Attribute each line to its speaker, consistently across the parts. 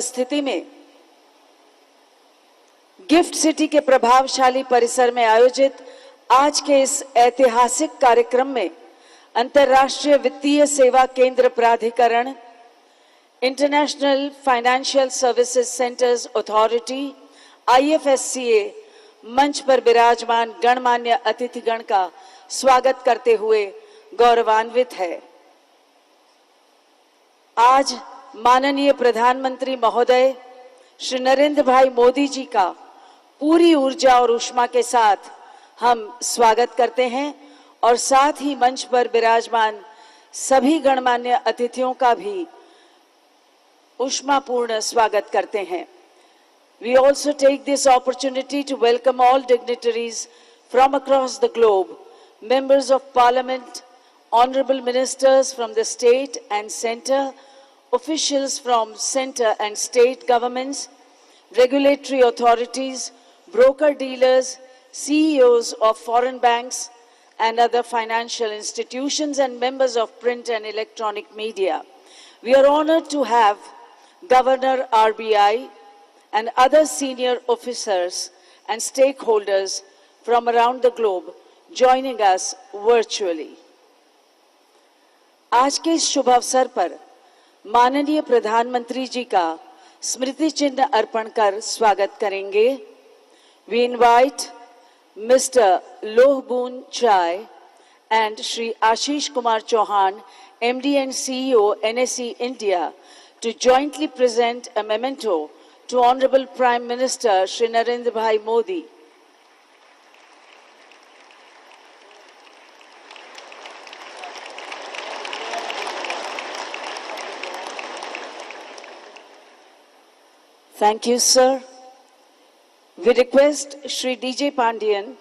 Speaker 1: स्थिति में gift city के प्रभावशाली परिसर में आयोजित आज के इस ऐतिहासिक कार्यक्रम में अंतर्राष्ट्रीय वित्तीय सेवा केंद्र प्राधिकरण, international financial services centres authority IFSCA मंच पर विराजमान गणमान्य अतिथिगण का स्वागत करते हुए गौरवान्वित है। आज माननीय प्रधानमंत्री महोदय श्री नरेंद्र भाई मोदी जी का पूरी ऊर्जा और ऊष्मा के साथ हम स्वागत करते हैं और साथ ही मंच पर विराजमान सभी गणमान्य अतिथियों का भी ऊष्मापूर्ण स्वागत करते हैं। We also take this opportunity to welcome all dignitaries from across the globe, members of parliament, honorable ministers from the state and center, officials from center and state governments, regulatory authorities, broker-dealers, CEOs of foreign banks and other financial institutions, and members of print and electronic media. We are honored to have Governor RBI and other senior officers and stakeholders from around the globe joining us virtually. आज के इस शुभ अवसर पर माननीय प्रधानमंत्री जी का स्मृति चिन्ह अर्पण कर स्वागत करेंगे। We invite Mr. Lohboon Chai and Shri Ashish Kumar Chauhan, MD and CEO NSE India, to jointly present a memento to Honorable Prime Minister Shri Narendra Bhai Modi. Thank you, sir. We request Shri DJ Pandian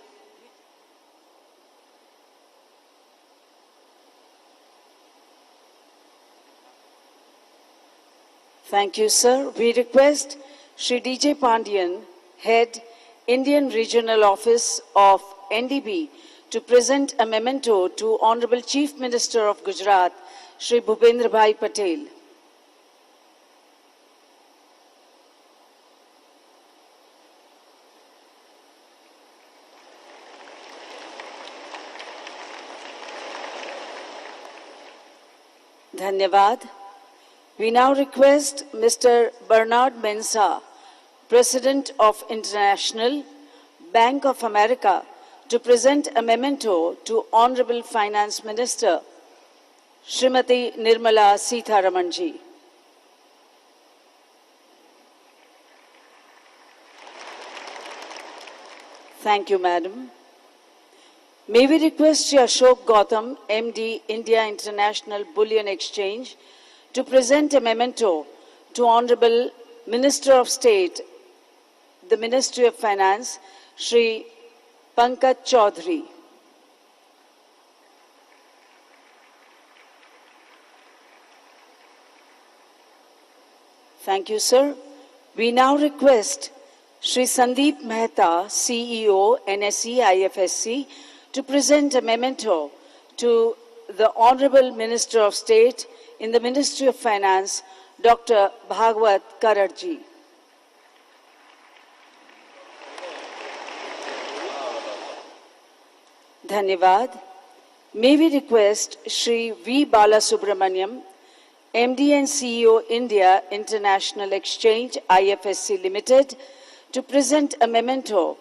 Speaker 1: Thank you, sir. We request Shri DJ Pandian, Head, Indian Regional Office of NDB, to present a memento to Honorable Chief Minister of Gujarat, Shri Bhupendra Bhai Patel. Dhanyavad. We now request Mr. Bernard Mensah, President of International Bank of America, to present a memento to Honorable Finance Minister Srimati Nirmala Sitharamanji. Thank you, Madam. May we request Shri Ashok Gautam, MD, India International Bullion Exchange, to present a memento to Honorable Minister of State, the Ministry of Finance, Shri Pankaj Chaudhary. Thank you, sir. We now request Shri Sandeep Mehta, CEO, NSE IFSC, to present a memento to the Honorable Minister of State in the Ministry of Finance, Dr. Bhagwat Kararji. Dhanyavad. May we request Shri V. Balasubramaniam, MD and CEO India International Exchange IFSC Limited, to present a memento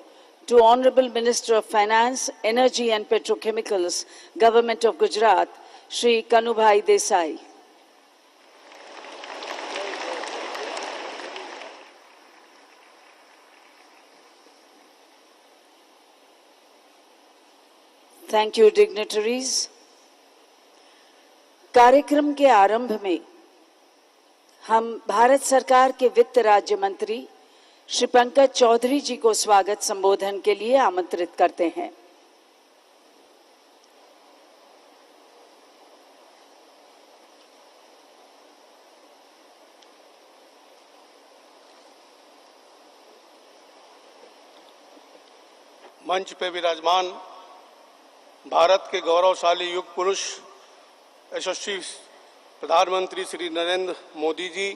Speaker 1: to Honorable Minister of Finance, Energy and Petrochemicals, Government of Gujarat, Shri Kanubhai Desai. Thank you, dignitaries. कार्यक्रम के आरंभ में हम भारत सरकार के वित्त राज्य मंत्री श्री पंकज चौधरी जी को स्वागत संबोधन के लिए आमंत्रित करते हैं।
Speaker 2: मंच पे विराजमान भारत के गौरवशाली युग पुरुष यशस्वी प्रधानमंत्री श्री नरेंद्र मोदी जी,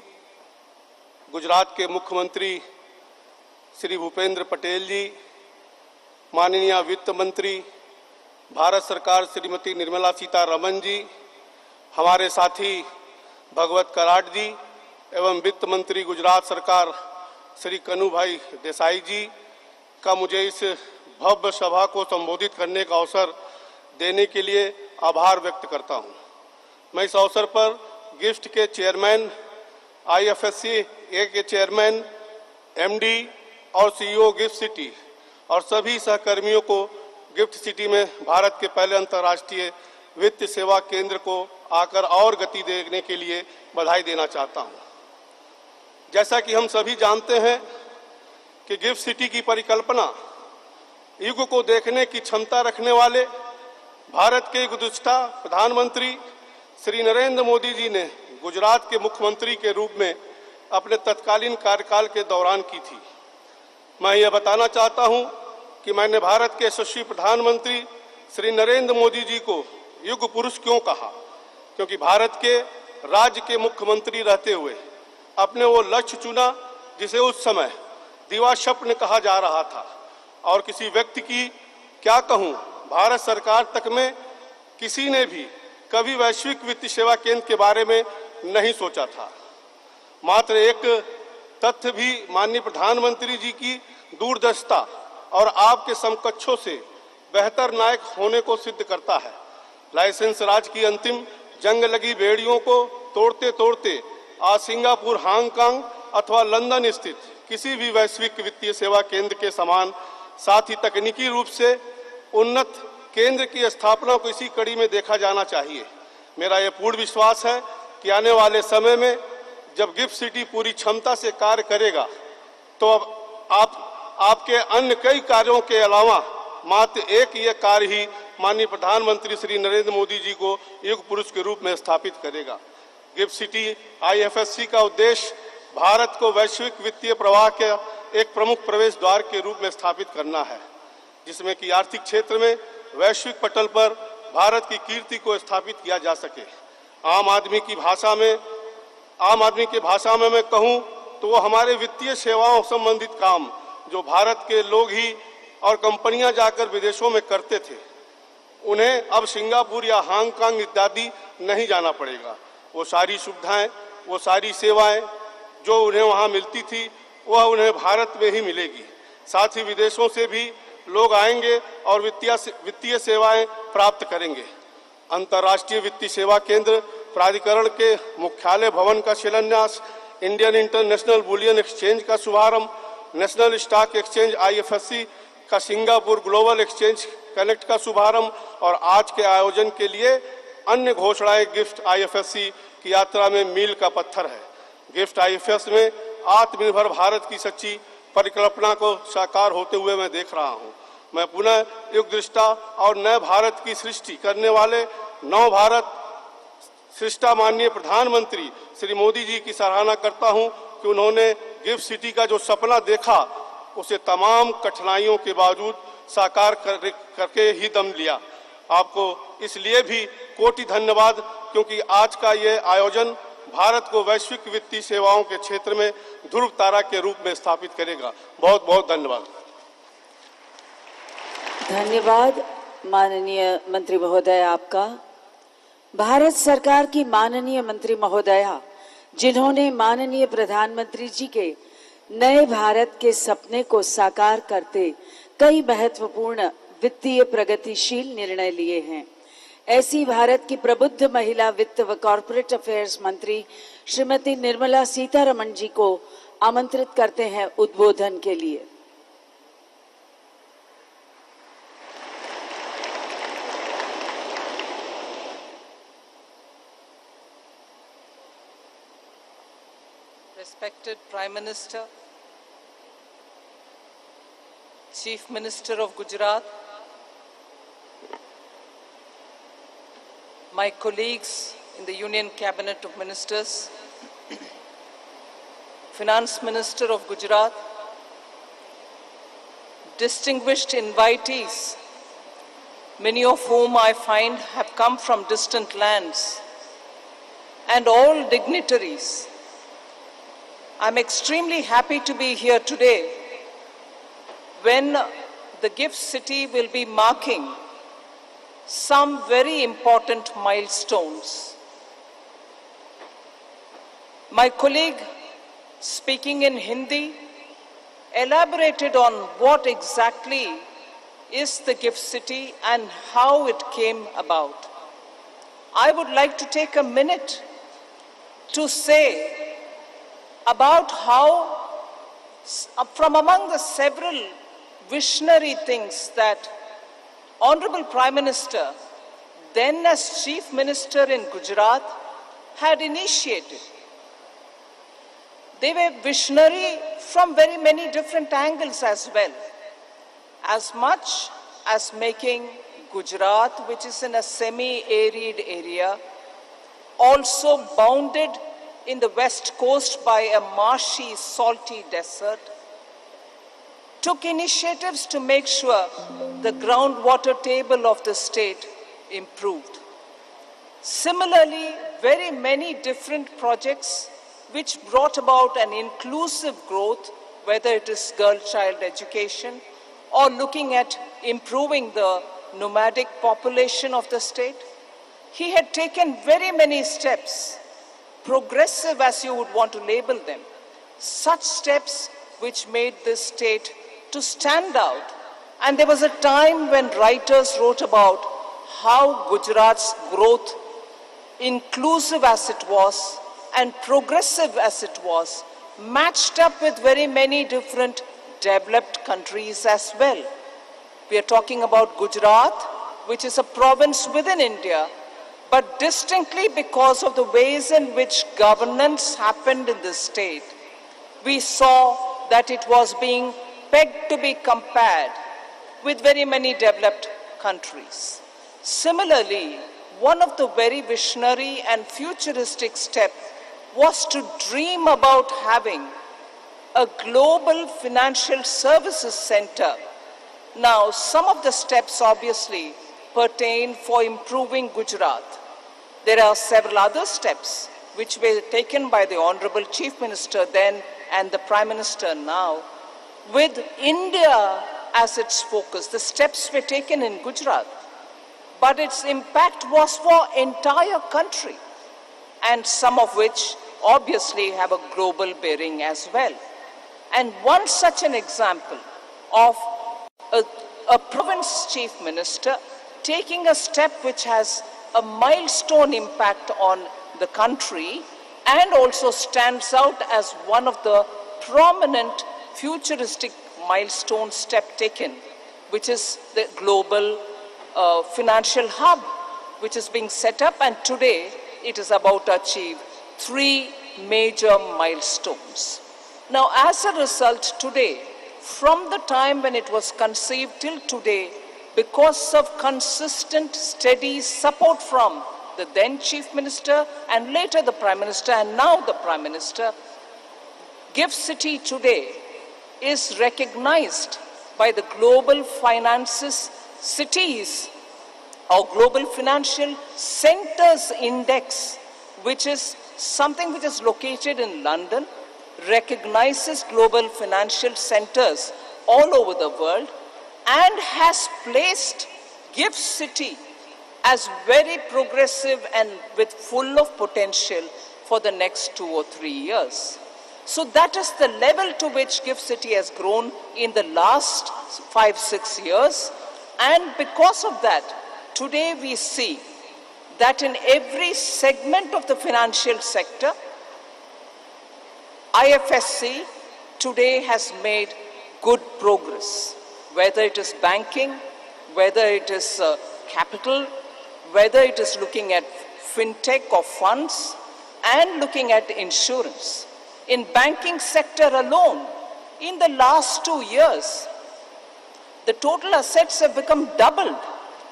Speaker 2: गुजरात के मुख्यमंत्री श्री भूपेंद्र पटेल जी, माननीय वित्त मंत्री भारत सरकार श्रीमती निर्मला सीतारमण जी, हमारे साथी भगवत कराट जी एवं वित्त मंत्री गुजरात सरकार श्री कनुभाई देसाई जी का मुझे इस भव्य सभा को संबोधित करने का अवसर देने के लिए आभार व्यक्त करता हूं। मैं इस अवसर पर गिफ्ट के चेयरमैन, IFSC के चेयरमैन, MD और CEO गिफ्ट सिटी और सभी सहकर्मियों को गिफ्ट सिटी में भारत के पहले अंतर्राष्ट्रीय वित्त सेवा केंद्र को आकर और गति देने के लिए बधाई देना चाहता हूं। जैसा कि हम सभी जानते हैं कि गिफ्ट सिटी की परिकल्पना युग को देखने की क्षमता रखने वाले भारत के गुज़श्ता प्रधानमंत्री श्री नरेंद्र मोदी जी ने गुजरात के मुख्यमंत्री के रूप में अपने तत्कालीन कार्यकाल के दौरान की थी। मैं यह बताना चाहता हूं कि मैंने भारत के यशस्वी प्रधानमंत्री श्री नरेंद्र मोदी जी को युग पुरुष क्यों कहा, क्योंकि भारत के राज्य के मुख्यमंत्री रहते हुए अपने वो लक्ष्य चुना जिसे उस समय दिवा स्वप्न कहा जा रहा था। और किसी व्यक्ति की क्या कहूं, भारत सरकार तक में किसी ने भी कभी वैश्विक वित्तीय सेवा केंद्र के बारे में नहीं सोचा था। मात्र एक तथ्य भी माननीय प्रधानमंत्री जी की दूरदर्शिता और आपके समकक्षों से बेहतर नायक होने को सिद्ध करता है। लाइसेंस राज की अंतिम जंग लगी बेड़ियों को तोड़ते तोड़ते आज सिंगापुर, हांगकांग अथवा लंदन स्थित किसी भी वैश्विक वित्तीय सेवा केंद्र के समान, साथ ही तकनीकी रूप से उन्नत केंद्र की स्थापना को इसी कड़ी में देखा जाना चाहिए। मेरा यह पूर्ण विश्वास है कि आने वाले समय में जब गिफ्ट सिटी पूरी क्षमता से कार्य करेगा तो अब आपके अन्य कई कार्यों के अलावा मात्र एक यह कार्य ही माननीय प्रधानमंत्री श्री नरेंद्र मोदी जी को युग पुरुष के रूप में स्थापित करेगा। गिफ्ट सिटी IFSC का उद्देश्य भारत को वैश्विक वित्तीय प्रवाह के एक प्रमुख प्रवेश द्वार के रूप में स्थापित करना है, जिसमें कि आर्थिक क्षेत्र में वैश्विक पटल पर भारत की कीर्ति को स्थापित किया जा सके। आम आदमी की भाषा में मैं कहूं तो वो हमारे वित्तीय सेवाओं संबंधित काम जो भारत के लोग ही और कंपनियां जाकर विदेशों में करते थे, उन्हें अब सिंगापुर या हांगकांग इत्यादि नहीं जाना पड़ेगा। वो सारी सुविधाएं, वो सारी सेवाएं जो उन्हें वहां मिलती थी वह उन्हें भारत में ही मिलेगी। साथ ही विदेशों से भी लोग आएंगे और वित्तीय सेवाएं प्राप्त करेंगे। अंतर्राष्ट्रीय वित्तीय सेवा केंद्र प्राधिकरण के मुख्यालय भवन का शिलान्यास, इंडियन इंटरनेशनल बुलियन एक्सचेंज का शुभारंभ, नेशनल स्टॉक एक्सचेंज IFSC का सिंगापुर ग्लोबल एक्सचेंज कनेक्ट का शुभारंभ और आज के आयोजन के लिए अन्य घोषणाएं गिफ्ट IFSC की यात्रा में मील का पत्थर है। गिफ्ट IFSC में आत्मनिर्भर भारत की सच्ची परिकल्पना को साकार होते हुए मैं देख रहा हूं। मैं पुनः युग दृष्टा और नए भारत की सृष्टि करने वाले नव भारत सृष्टा माननीय प्रधानमंत्री श्री मोदी जी की सराहना करता हूं कि उन्होंने गिफ्ट सिटी का जो सपना देखा उसे तमाम कठिनाइयों के बावजूद साकार करके ही दम लिया। आपको इसलिए भी कोटि धन्यवाद, क्योंकि आज का ये आयोजन भारत को वैश्विक वित्तीय सेवाओं के क्षेत्र में ध्रुव तारा के रूप में स्थापित करेगा। बहुत बहुत धन्यवाद।
Speaker 1: धन्यवाद माननीय मंत्री महोदय आपका। भारत सरकार की माननीय मंत्री महोदया, जिन्होंने माननीय प्रधानमंत्री जी के नए भारत के सपने को साकार करते कई महत्वपूर्ण वित्तीय प्रगतिशील निर्णय लिए हैं, ऐसी भारत की प्रबुद्ध महिला वित्त व कॉर्पोरेट अफेयर्स मंत्री श्रीमती निर्मला सीतारमण जी को आमंत्रित करते हैं उद्बोधन के लिए।
Speaker 3: Respected Prime Minister, Chief Minister of Gujarat, my colleagues in the Union Cabinet of Ministers, Finance Minister of Gujarat, distinguished invitees, many of whom I find have come from distant lands, and all dignitaries, I'm extremely happy to be here today when the Gift City will be marking some very important milestones. My colleague, speaking in Hindi, elaborated on what exactly is the Gift City and how it came about. I would like to take a minute to say about how, from among the several visionary things that Honorable Prime Minister, then as Chief Minister in Gujarat, had initiated. They were visionary from very many different angles as well. As much as making Gujarat, which is in a semi-arid area, also bounded in the west coast by a marshy, salty desert, took initiatives to make sure the groundwater table of the state improved. Similarly, very many different projects which brought about an inclusive growth, whether it is girl-child education or looking at improving the nomadic population of the state. He had taken very many steps, progressive as you would want to label them, such steps which made this state to stand out. And there was a time when writers wrote about how Gujarat's growth, inclusive as it was and progressive as it was, matched up with very many different developed countries as well. We are talking about Gujarat, which is a province within India, but distinctly because of the ways in which governance happened in this state, we saw that it was being pegged to be compared with very many developed countries. Similarly, one of the very visionary and futuristic steps was to dream about having a global financial services center. Now, some of the steps obviously pertain for improving Gujarat. There are several other steps which were taken by the Honorable Chief Minister then and the Prime Minister now, with India as its focus. The steps were taken in Gujarat, but its impact was for entire country, and some of which obviously have a global bearing as well. And one such an example of a province chief minister taking a step which has a milestone impact on the country and also stands out as one of the prominent futuristic milestone step taken, which is the global financial hub, which is being set up, and today it is about to achieve 3 major milestones. Now, as a result, today, from the time when it was conceived till today, because of consistent, steady support from the then Chief Minister and later the Prime Minister and now the Prime Minister, Gift City today is recognized by the Global Finances Cities or Global Financial Centers Index, which is something which is located in London, recognizes global financial centers all over the world and has placed Gift City as very progressive and with full of potential for the next 2 or 3 years. So that is the level to which Gift City has grown in the last 5-6 years. And because of that, today we see that in every segment of the financial sector, IFSC today has made good progress, whether it is banking, whether it is capital, whether it is looking at fintech or funds, and looking at insurance. In banking sector alone, in the last 2 years, the total assets have become doubled.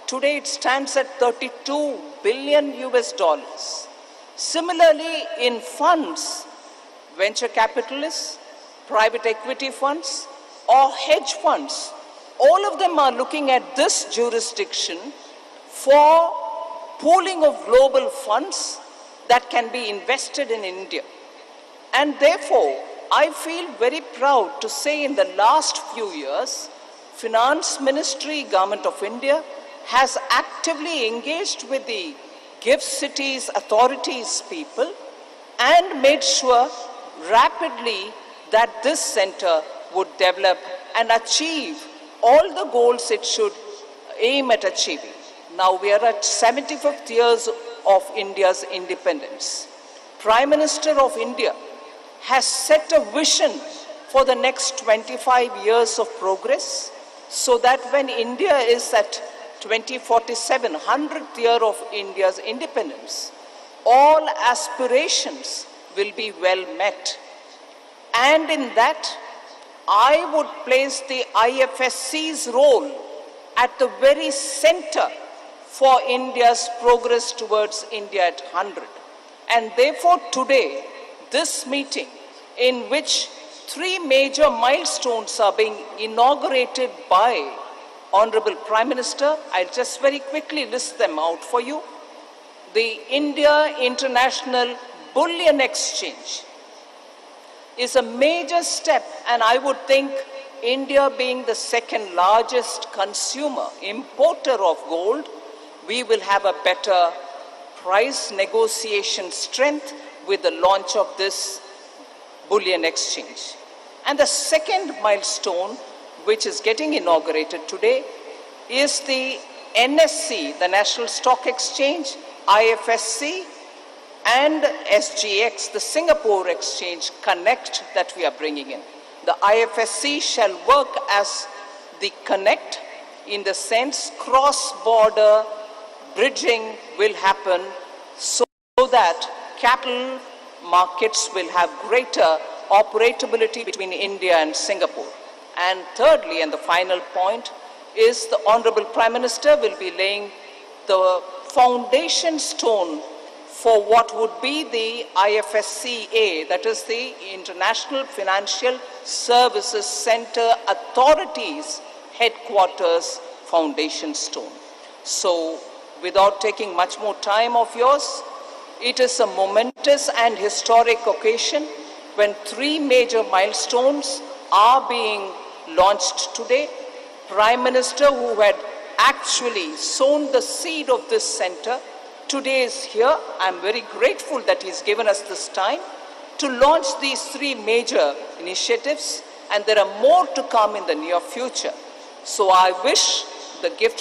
Speaker 3: Today it stands at $32 billion US. Similarly, in funds, venture capitalists, private equity funds, or hedge funds, all of them are looking at this jurisdiction for pooling of global funds that can be invested in India. And therefore, I feel very proud to say in the last few years, Finance Ministry, Government of India has actively engaged with the GIFT cities, authorities, people, and made sure rapidly that this center would develop and achieve all the goals it should aim at achieving. Now we are at 75th years of India's independence. Prime Minister of India has set a vision for the next 25 years of progress, so that when India is at 2047, 100th year of India's independence, all aspirations will be well met. And in that, I would place the IFSC's role at the very center for India's progress towards India at 100. And therefore today, this meeting, in which 3 major milestones are being inaugurated by Honorable Prime Minister, I'll just very quickly list them out for you. The India International Bullion Exchange is a major step, and I would think India being the second largest consumer, importer of gold, we will have a better price negotiation strength with the launch of this bullion exchange. And the second milestone, which is getting inaugurated today, is the NSE, the National Stock Exchange, IFSC, and SGX, the Singapore Exchange Connect that we are bringing in. The IFSC shall work as the connect, in the sense cross-border bridging will happen so that capital markets will have greater operability between India and Singapore. And thirdly, and the final point, is the Honorable Prime Minister will be laying the foundation stone for what would be the IFSCA, that is the International Financial Services Center Authorities Headquarters foundation stone. So, without taking much more time of yours, it is a momentous and historic occasion when 3 major milestones are being launched today. Prime Minister, who had actually sown the seed of this center, today is here. I'm very grateful that he's given us this time to launch these 3 major initiatives, and there are more to come in the near future. So I wish the GIFT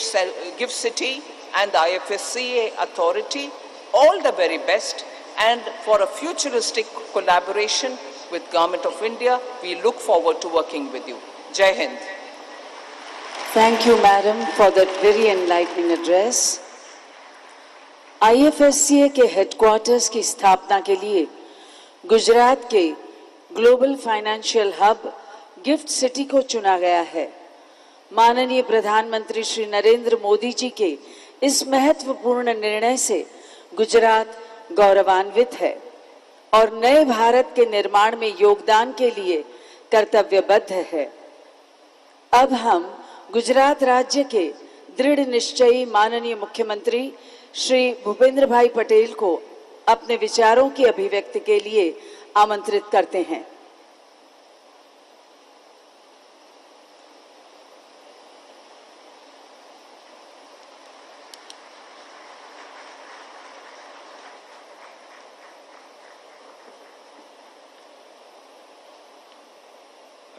Speaker 3: City and the IFSCA authority all the very best, and for a futuristic collaboration with Government of India, we look forward to working with you. Jai Hind.
Speaker 1: Thank you, Madam, for that very enlightening address. IFSCA के headquarters की स्थापना के लिए गुजरात के global financial hub gift city को चुना गया है। माननीय प्रधानमंत्री श्री नरेंद्र मोदी जी के इस महत्वपूर्ण निर्णय से गुजरात गौरवान्वित है और नए भारत के निर्माण में योगदान के लिए कर्तव्यबद्ध है। अब हम गुजरात राज्य के दृढ़ निश्चयी माननीय मुख्यमंत्री श्री भूपेंद्र भाई पटेल को अपने विचारों की अभिव्यक्ति के लिए आमंत्रित करते हैं।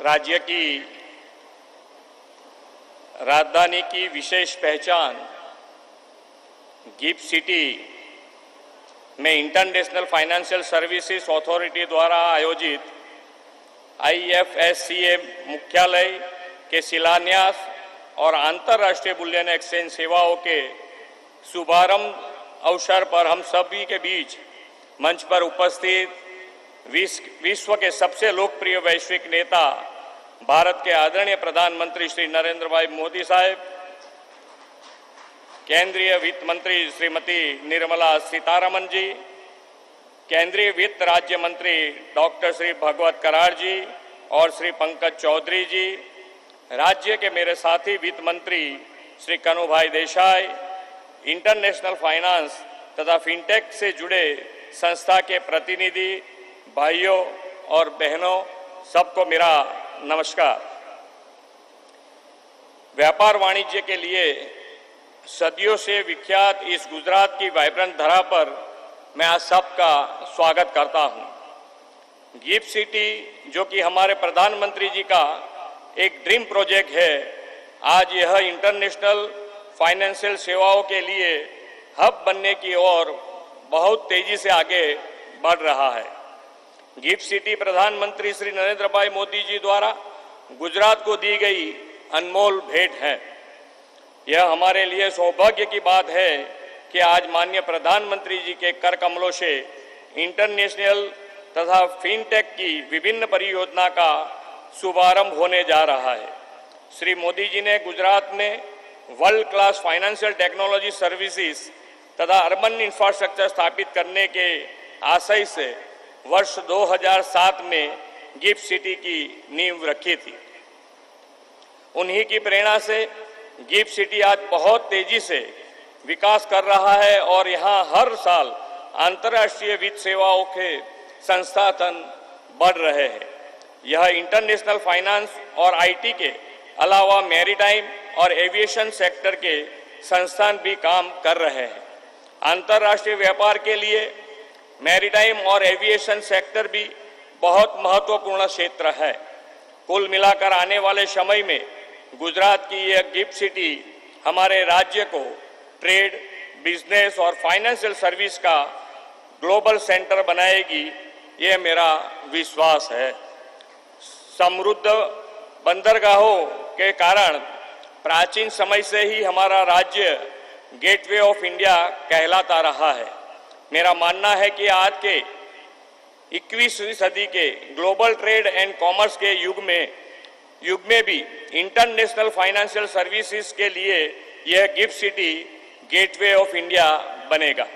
Speaker 4: राज्य की राजधानी की विशेष पहचान गिफ्ट सिटी में इंटरनेशनल फाइनेंशियल सर्विसेज अथॉरिटी द्वारा आयोजित IFSCA मुख्यालय के शिलान्यास और अंतर्राष्ट्रीय बुलियन एक्सचेंज सेवाओं के शुभारंभ अवसर पर हम सभी के बीच मंच पर उपस्थित विश्व के सबसे लोकप्रिय वैश्विक नेता भारत के आदरणीय प्रधानमंत्री श्री नरेंद्र भाई मोदी साहब, केंद्रीय वित्त मंत्री श्रीमती निर्मला सीतारमण जी, केंद्रीय वित्त राज्य मंत्री डॉक्टर श्री भगवत करार जी और श्री पंकज चौधरी जी, राज्य के मेरे साथी वित्त मंत्री श्री कनुभाई देसाई, इंटरनेशनल फाइनेंस तथा फिनटेक से जुड़े संस्था के प्रतिनिधि, भाइयों और बहनों, सबको मेरा नमस्कार। व्यापार वाणिज्य के लिए सदियों से विख्यात इस गुजरात की वाइब्रेंट धरा पर मैं आज सबका स्वागत करता हूं। गिफ्ट सिटी, जो कि हमारे प्रधानमंत्री जी का एक ड्रीम प्रोजेक्ट है, आज यह इंटरनेशनल फाइनेंशियल सेवाओं के लिए हब बनने की ओर बहुत तेजी से आगे बढ़ रहा है। गिफ्ट सिटी प्रधानमंत्री श्री नरेंद्र भाई मोदी जी द्वारा गुजरात को दी गई अनमोल भेंट है। यह हमारे लिए सौभाग्य की बात है कि आज माननीय प्रधानमंत्री जी के कर कमलों से इंटरनेशनल तथा फिनटेक की विभिन्न परियोजना का शुभारंभ होने जा रहा है। श्री मोदी जी ने गुजरात में world class financial technology services तथा अर्बन इंफ्रास्ट्रक्चर स्थापित करने के आशय से वर्ष 2007 में गिफ्ट सिटी की नींव रखी थी। उन्हीं की प्रेरणा से गिफ्ट सिटी आज बहुत तेजी से विकास कर रहा है और यहाँ हर साल अंतर्राष्ट्रीय वित्त सेवाओं के संस्थान बढ़ रहे हैं। यह इंटरनेशनल फाइनेंस और आईटी के अलावा मैरीटाइम और एविएशन सेक्टर के संस्थान भी काम कर रहे हैं। अंतर्राष्ट्रीय व्यापार के लिए मैरीटाइम और एविएशन सेक्टर भी बहुत महत्वपूर्ण क्षेत्र है। कुल मिलाकर आने वाले समय में गुजरात की यह गिफ्ट सिटी हमारे राज्य को ट्रेड, बिजनेस और फाइनेंशियल सर्विस का ग्लोबल सेंटर बनाएगी, ये मेरा विश्वास है। समृद्ध बंदरगाहों के कारण प्राचीन समय से ही हमारा राज्य गेटवे ऑफ इंडिया कहलाता रहा है। मेरा मानना है कि आज के 21वीं सदी के ग्लोबल ट्रेड एंड कॉमर्स के युग में भी इंटरनेशनल फाइनेंशियल सर्विसेज के लिए यह gift city gateway of India बनेगा।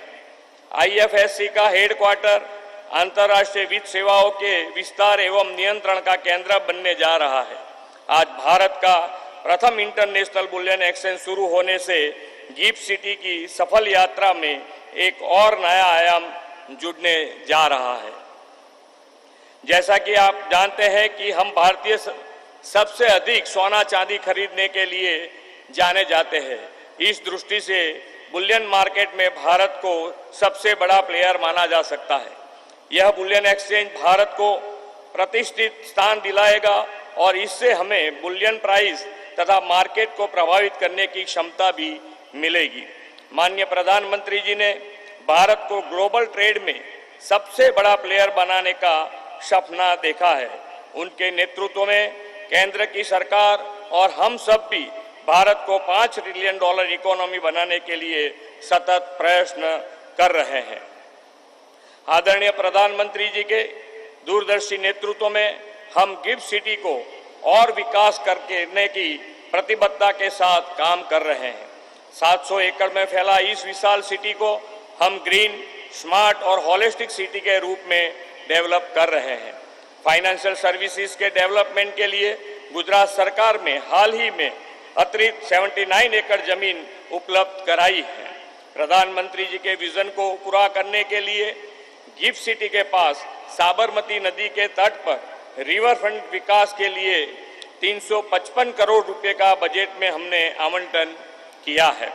Speaker 4: IFSC का हेडक्वार्टर अंतर्राष्ट्रीय वित्त सेवाओं के विस्तार एवं नियंत्रण का केंद्र बनने जा रहा है। आज भारत का प्रथम इंटरनेशनल बुलियन एक्सचेंज शुरू होने से गिफ्ट सिटी की सफल यात्रा में एक और नया आयाम जुड़ने जा रहा है। जैसा कि आप जानते हैं कि हम भारतीय सबसे अधिक सोना चांदी खरीदने के लिए जाने जाते हैं। इस दृष्टि से बुलियन मार्केट में भारत को सबसे बड़ा प्लेयर माना जा सकता है। यह बुलियन एक्सचेंज भारत को प्रतिष्ठित स्थान दिलाएगा और इससे हमें बुलियन प्राइस तथा मार्केट को प्रभावित करने की क्षमता भी मिलेगी। माननीय प्रधानमंत्री जी ने भारत को ग्लोबल ट्रेड में सबसे बड़ा प्लेयर बनाने का सपना देखा है। उनके नेतृत्व में केंद्र की सरकार और हम सब भी भारत को $5 ट्रिलियन इकोनॉमी बनाने के लिए सतत प्रयत्न कर रहे हैं। आदरणीय प्रधानमंत्री जी के दूरदर्शी नेतृत्व में हम गिफ्ट सिटी को और विकास करने की प्रतिबद्धता के साथ काम कर रहे हैं। 700 एकड़ में फैला इस विशाल सिटी को हम ग्रीन, स्मार्ट और होलिस्टिक सिटी के रूप में डेवलप कर रहे हैं। फाइनेंशियल सर्विसेज के डेवलपमेंट के लिए गुजरात सरकार में हाल ही में अतिरिक्त 79 एकड़ जमीन उपलब्ध कराई है। प्रधानमंत्री जी के विजन को पूरा करने के लिए गिफ्ट सिटी के पास साबरमती नदी के तट पर रिवर फ्रंट विकास के लिए 355 करोड़ रुपए का बजट में हमने आवंटन किया है।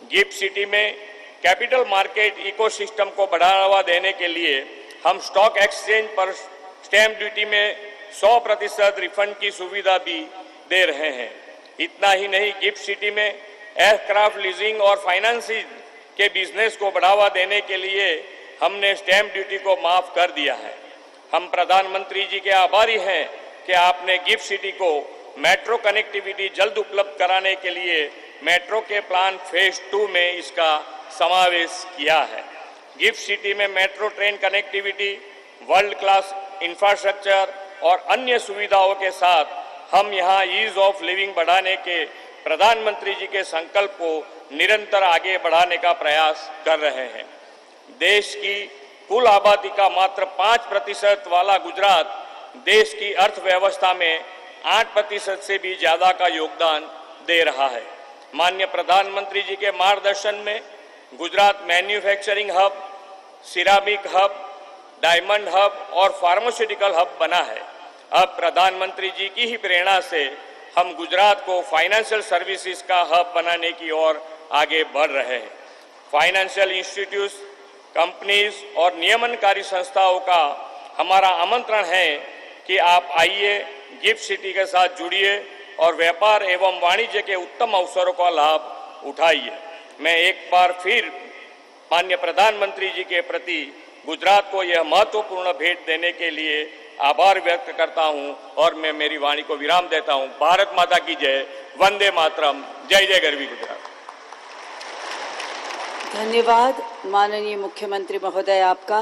Speaker 4: गिफ्ट सिटी में कैपिटल मार्केट इकोसिस्टम को बढ़ावा देने के लिए हम स्टॉक एक्सचेंज पर स्टैंप ड्यूटी में 100% रिफंड की सुविधा भी दे रहे हैं। इतना ही नहीं, गिफ्ट सिटी में एयरक्राफ्ट लीजिंग और फाइनेंसिंग के बिजनेस को बढ़ावा देने के लिए हमने स्टैंप ड्यूटी को माफ कर दिया है। हम प्रधानमंत्री जी के आभारी हैं कि आपने गिफ्ट सिटी को मेट्रो कनेक्टिविटी जल्द उपलब्ध कराने के लिए मेट्रो के प्लान फेज 2 में इसका समावेश किया है। गिफ्ट सिटी में metro train connectivity, world class infrastructure और अन्य सुविधाओं के साथ हम यहाँ ईज ऑफ लिविंग बढ़ाने के प्रधानमंत्री जी के संकल्प को निरंतर आगे बढ़ाने का प्रयास कर रहे हैं। देश की कुल आबादी का मात्र 5% वाला गुजरात देश की अर्थव्यवस्था में 8% से भी ज्यादा का योगदान दे रहा है। माननीय प्रधानमंत्री जी के मार्गदर्शन में Gujarat manufacturing hub, ceramic hub, diamond hub और फार्मास्यूटिकल हब बना है। अब प्रधानमंत्री जी की ही प्रेरणा से हम गुजरात को फाइनेंशियल सर्विसेज का हब बनाने की ओर आगे बढ़ रहे हैं। फाइनेंशियल इंस्टीट्यूट्स, कंपनीज और नियमनकारी संस्थाओं का हमारा आमंत्रण है कि आप आइए, गिफ्ट सिटी के साथ जुड़िए और व्यापार एवं वाणिज्य के उत्तम अवसरों का लाभ उठाइए। मैं एक बार फिर माननीय प्रधानमंत्री जी के प्रति गुजरात को यह महत्वपूर्ण भेंट देने के लिए आभार व्यक्त करता हूं और मैं मेरी वाणी को विराम देता हूं। भारत माता की जय, वंदे मातरम, जय जय गरवी गुजरात।
Speaker 1: धन्यवाद माननीय मुख्यमंत्री महोदय आपका।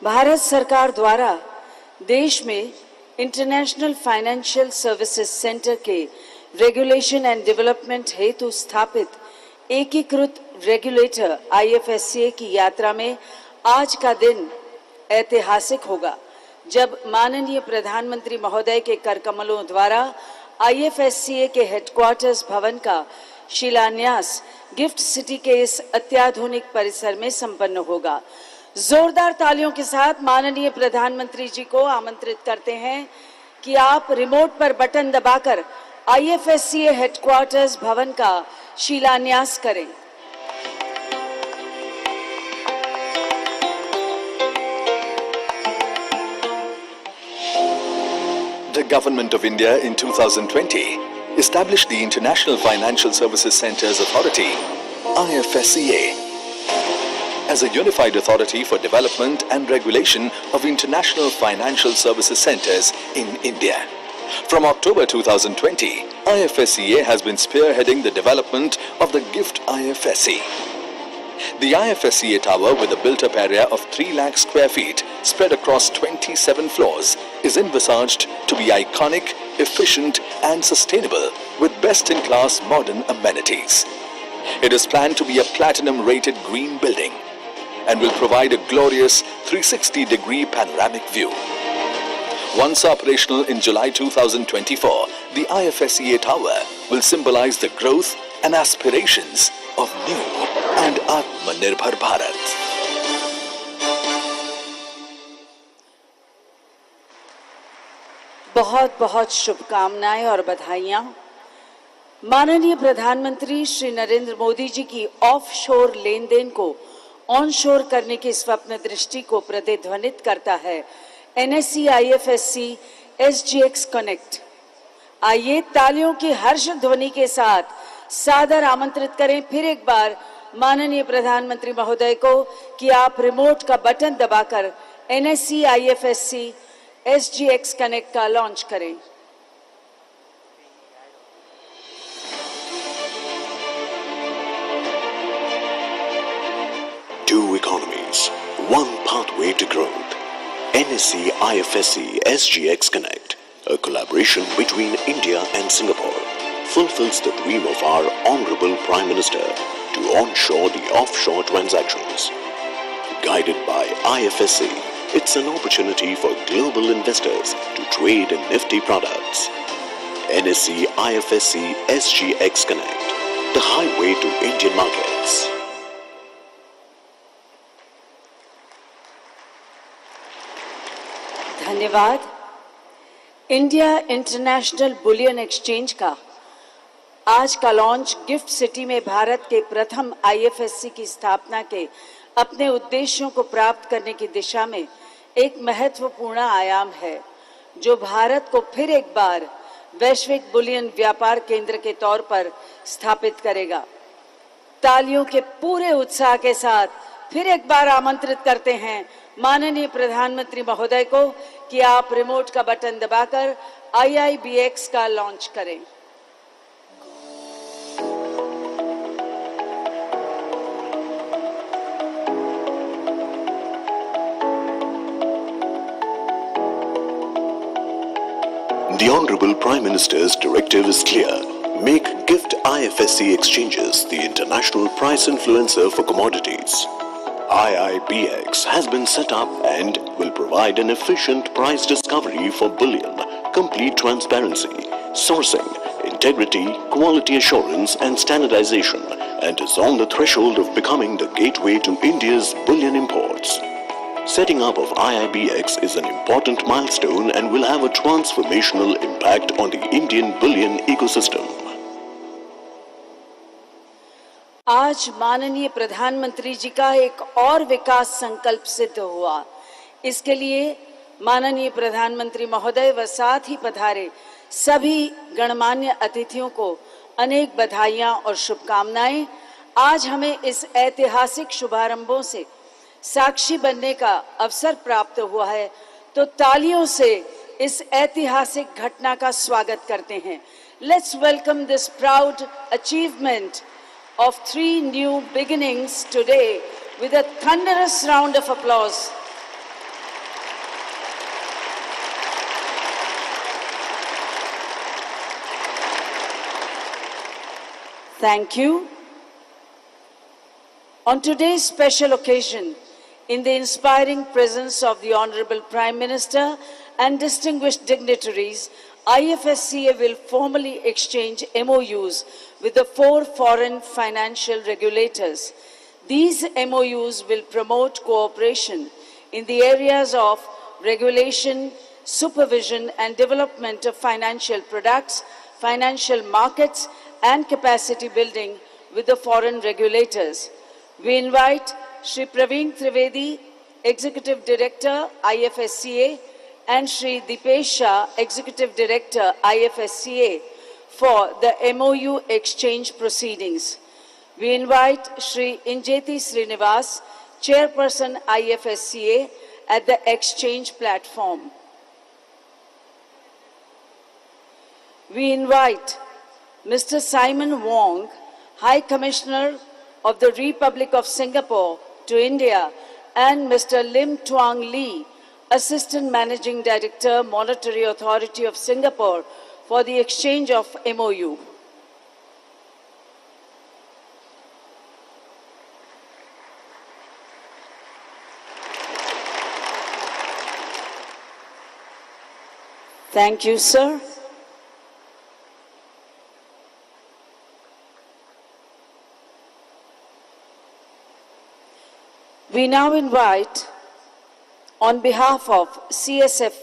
Speaker 1: भारत सरकार द्वारा देश में इंटरनेशनल फाइनेंशियल सर्विसेज सेंटर के रेगुलेशन एंड डेवलपमेंट हेतु स्थापित एकीकृत रेगुलेटर IFSCA की यात्रा में आज का दिन ऐतिहासिक होगा, जब माननीय प्रधानमंत्री महोदय के कर कमलों द्वारा IFSCA के हेडक्वार्टर्स भवन का शिलान्यास गिफ्ट सिटी के इस अत्याधुनिक परिसर में संपन्न होगा। जोरदार तालियों के साथ माननीय प्रधानमंत्री जी को आमंत्रित करते हैं कि आप रिमोट पर बटन दबाकर IFSCA हेडक्वार्टर्स भवन का शिलान्यास करें।
Speaker 5: The Government of India in 2020 established the International Financial Services Centres Authority, IFSCA, as a unified authority for development and regulation of international financial services centres in India. From October 2020, IFSCA has been spearheading the development of the GIFT IFSC. The IFSCA tower, with a built-up area of 3 lakh square feet spread across 27 floors, is envisaged to be iconic, efficient and sustainable with best-in-class modern amenities. It is planned to be a platinum-rated green building and will provide a glorious 360-degree panoramic view. Once operational in July 2024, the IFSCA tower will symbolize the growth and aspirations of new and Atmanirbhar Bharat.
Speaker 1: बहुत बहुत शुभकामनाएं और बधाइयां। माननीय प्रधानमंत्री श्री नरेंद्र मोदी जी की offshore लेन then को onshore करने की स्वप्न दृष्टि को प्रतिध्वनित करता है NSE IFSC SGX कनेक्ट। आइए तालियों की हर्ष ध्वनि के साथ सादर आमंत्रित करें फिर एक बार माननीय प्रधानमंत्री महोदय को कि आप रिमोट का बटन दबाकर NSE IFSC SGX कनेक्ट का लॉन्च करें।
Speaker 6: Two economies, one pathway to growth. NSE IFSC SGX Connect, a collaboration between India and Singapore, fulfills the dream of our Honorable Prime Minister to onshore the offshore transactions. Guided by IFSC, it's an opportunity for global investors to trade in nifty products. NSE IFSC SGX Connect, the highway to Indian markets.
Speaker 1: धन्यवाद। India international bullion exchange का आज का launch gift city में भारत के प्रथम IFSC की स्थापना के अपने उद्देश्यों को प्राप्त करने की दिशा में एक महत्वपूर्ण आयाम है, जो भारत को फिर एक बार वैश्विक बुलियन व्यापार केंद्र के तौर पर स्थापित करेगा। तालियों के पूरे उत्साह के साथ फिर एक बार आमंत्रित करते हैं माननीय प्रधानमंत्री महोदय को कि आप रिमोट का बटन दबाकर IIBX का लॉन्च करें।
Speaker 6: The Honorable Prime Minister's directive is clear. Make GIFT IFSC exchanges the international price influencer for commodities. IIBX has been set up and will provide an efficient price discovery for bullion, complete transparency, sourcing, integrity, quality assurance and standardization, and is on the threshold of becoming the gateway to India's bullion imports. Setting up of IIBX is an important milestone and will have a transformational impact on the Indian bullion ecosystem.
Speaker 1: आज माननीय प्रधानमंत्री जी का एक और विकास संकल्प सिद्ध हुआ। इसके लिए माननीय प्रधानमंत्री महोदय व साथ ही पधारे सभी गणमान्य अतिथियों को अनेक बधाइयां और शुभकामनाएं। आज हमें इस ऐतिहासिक शुभारंभों से साक्षी बनने का अवसर प्राप्त हुआ है, तो तालियों से इस ऐतिहासिक घटना का स्वागत करते हैं। Let's welcome this proud achievement of 3 new beginnings today with a thunderous round of applause. Thank you. On today's special occasion, in the inspiring presence of the Honorable Prime Minister and distinguished dignitaries, IFSCA will formally exchange MOUs with the 4 foreign financial regulators. These MOUs will promote cooperation in the areas of regulation, supervision and development of financial products, financial markets and capacity building with the foreign regulators. We invite Shri Praveen Trivedi, Executive Director, IFSCA, and Shri Dipesh Shah, Executive Director, IFSCA, for the MOU exchange proceedings. We invite Shri Injeti Srinivas, Chairperson, IFSCA, at the exchange platform. We invite Mr. Simon Wong, High Commissioner of the Republic of Singapore to India, and Mr. Lim Tuang Lee, Assistant Managing Director, Monetary Authority of Singapore, for the exchange of MOU. Thank you, sir. We now invite, on behalf of CSF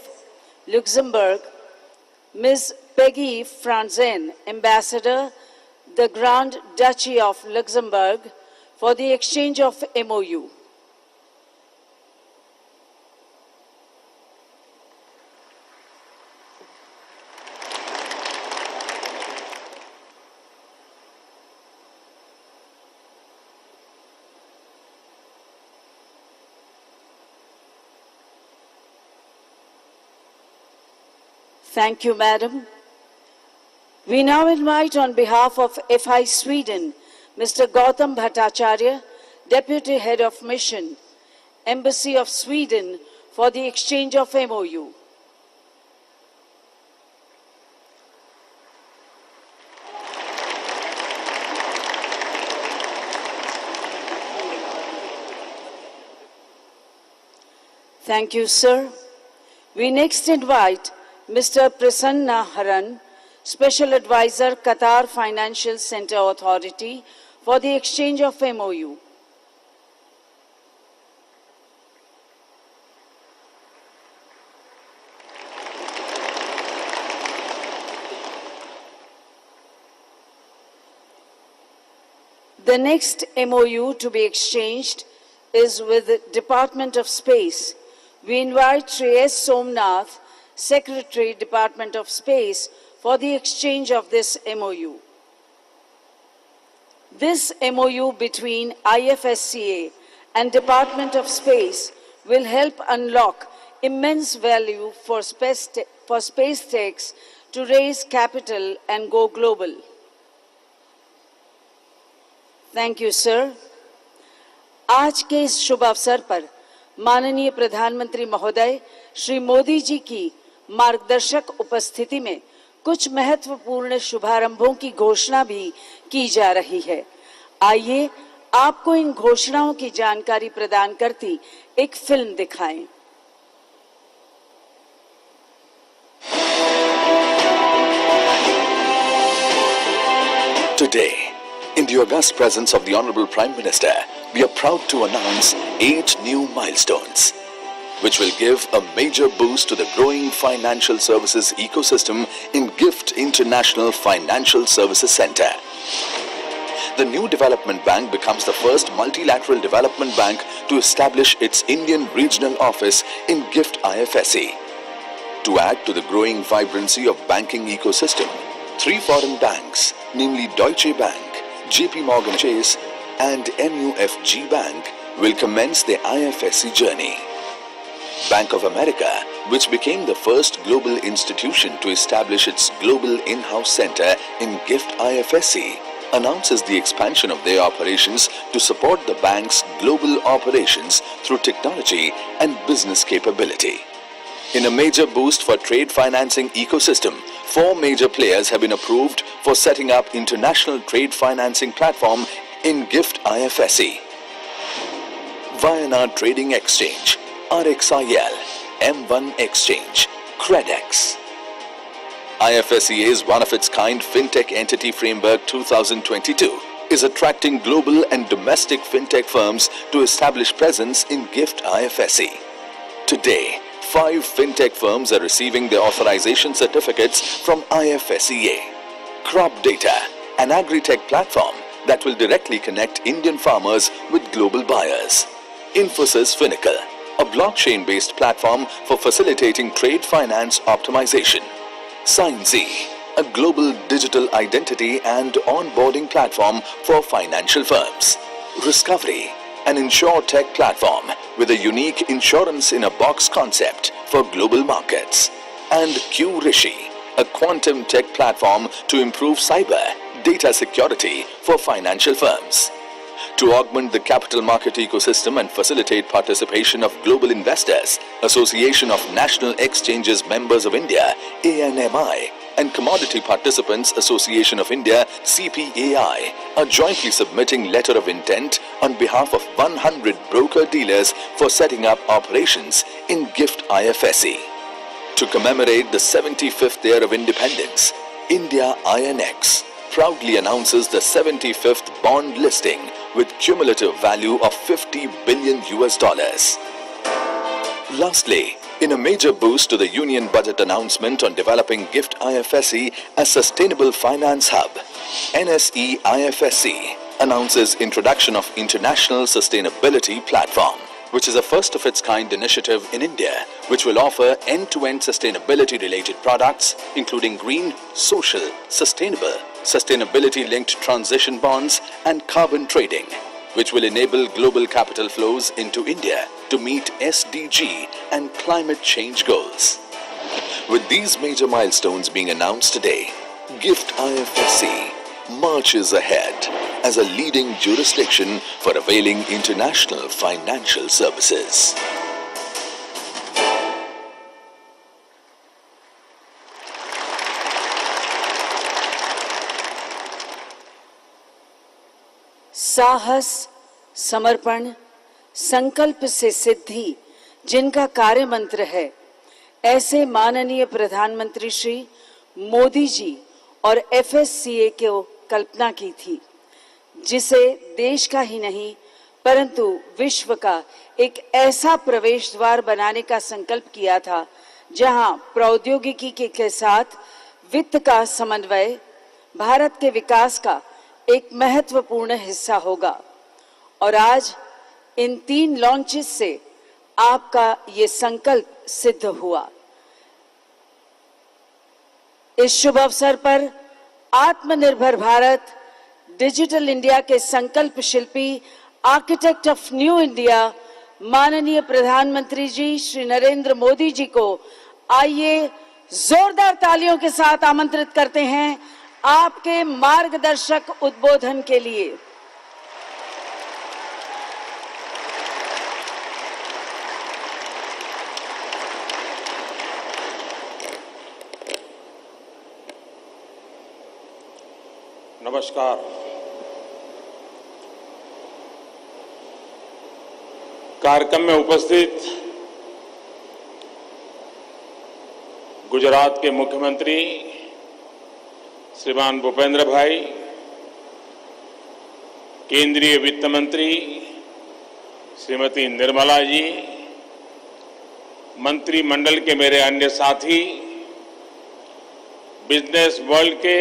Speaker 1: Luxembourg, Ms. Peggy Franzen, Ambassador, the Grand Duchy of Luxembourg, for the exchange of MOU. Thank you, Madam. We now invite, on behalf of FI Sweden, Mr. Gautam Bhattacharya, Deputy Head of Mission, Embassy of Sweden, for the exchange of MOU. Thank you, sir. We next invite Mr. Prasanna Haran, Special Advisor, Qatar Financial Center Authority, for the exchange of MOU. The next MOU to be exchanged is with the Department of Space. We invite Shri S. Somnath, Secretary, Department of Space, for the exchange of this MOU. This MOU between IFSCA and Department of Space will help unlock immense value for space techs to raise capital and go global. Thank you, sir. आज के इस शुभ अवसर पर माननीय प्रधानमंत्री महोदय श्री मोदी जी की मार्गदर्शक उपस्थिति में कुछ महत्वपूर्ण शुभारंभों की घोषणा भी की जा रही है। आइए आपको इन घोषणाओं की जानकारी प्रदान करती एक फिल्म दिखाएं।
Speaker 5: Today, in the august presence of the Honorable Prime Minister, we are proud to announce 8 new milestones. which will give a major boost to the growing financial services ecosystem in GIFT International Financial Services Center. The new development bank becomes the first multilateral development bank to establish its Indian regional office in GIFT IFSC. To add to the growing vibrancy of banking ecosystem, 3 foreign banks, namely Deutsche Bank, JP Morgan Chase and MUFG Bank, will commence their IFSC journey. Bank of America, which became the first global institution to establish its global in-house center in GIFT IFSC, announces the expansion of their operations to support the bank's global operations through technology and business capability. In a major boost for trade financing ecosystem, 4 major players have been approved for setting up international trade financing platform in GIFT IFSC. Viana Trading Exchange, RXIL, M1 Exchange, Credex. IFSCA is one of its kind FinTech Entity Framework 2022 is attracting global and domestic FinTech firms to establish presence in GIFT IFSC. Today, 5 FinTech firms are receiving their authorization certificates from IFSCA. Crop Data, an agri-tech platform that will directly connect Indian farmers with global buyers. Infosys Finacle, a blockchain-based platform for facilitating trade finance optimization. SignZ, a global digital identity and onboarding platform for financial firms. Discovery, an InsurTech platform with a unique insurance-in-a-box concept for global markets. And Q-Rishi, a quantum tech platform to improve cyber data security for financial firms. To augment the capital market ecosystem and facilitate participation of global investors, Association of National Exchanges Members of India, ANMI, and Commodity Participants Association of India, CPAI, are jointly submitting letter of intent on behalf of 100 broker-dealers for setting up operations in GIFT IFSC. To commemorate the 75th year of independence, India INX proudly announces the 75th bond listing with cumulative value of $50 billion. Lastly, in a major boost to the Union Budget announcement on developing GIFT IFSC as Sustainable Finance Hub, NSE IFSC announces introduction of International Sustainability Platform, which is a first-of-its-kind initiative in India, which will offer end-to-end sustainability-related products, including green, social, sustainable, sustainability-linked transition bonds, and carbon trading, which will enable global capital flows into India to meet SDG and climate change goals. With these major milestones being announced today, GIFT IFSC marches ahead as a leading jurisdiction for availing international financial services.
Speaker 1: साहस, समर्पण, संकल्प से सिद्धि जिनका कार्य मंत्र है, ऐसे माननीय प्रधानमंत्री श्री मोदी जी और FSCA को कल्पना की थी, जिसे देश का ही नहीं परंतु विश्व का एक ऐसा प्रवेश द्वार बनाने का संकल्प किया था, जहां प्रौद्योगिकी के साथ वित्त का समन्वय भारत के विकास का एक महत्वपूर्ण हिस्सा होगा। और आज इन 3 लॉन्चेस से आपका ये संकल्प सिद्ध हुआ। इस शुभ अवसर पर आत्मनिर्भर भारत, डिजिटल इंडिया के संकल्प शिल्पी, आर्किटेक्ट ऑफ न्यू इंडिया माननीय प्रधानमंत्री जी श्री नरेंद्र मोदी जी को आइए जोरदार तालियों के साथ आमंत्रित करते हैं आपके मार्गदर्शक उद्बोधन के लिए।
Speaker 7: नमस्कार। कार्यक्रम में उपस्थित गुजरात के मुख्यमंत्री श्रीमान भूपेंद्र भाई, केंद्रीय वित्त मंत्री श्रीमती निर्मला जी, मंत्रिमंडल के मेरे अन्य साथी, बिजनेस वर्ल्ड के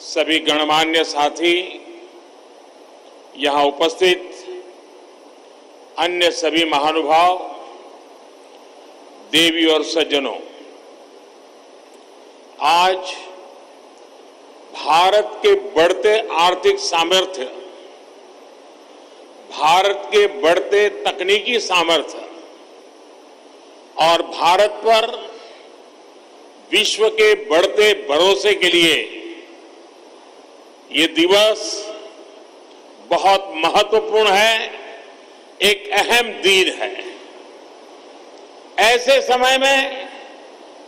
Speaker 7: सभी गणमान्य साथी, यहां उपस्थित अन्य सभी महानुभाव, देवी और सज्जनों, आज भारत के बढ़ते आर्थिक सामर्थ्य, भारत के बढ़ते तकनीकी सामर्थ्य और भारत पर विश्व के बढ़ते भरोसे के लिए ये दिवस बहुत महत्वपूर्ण है, एक अहम दिन है। ऐसे समय में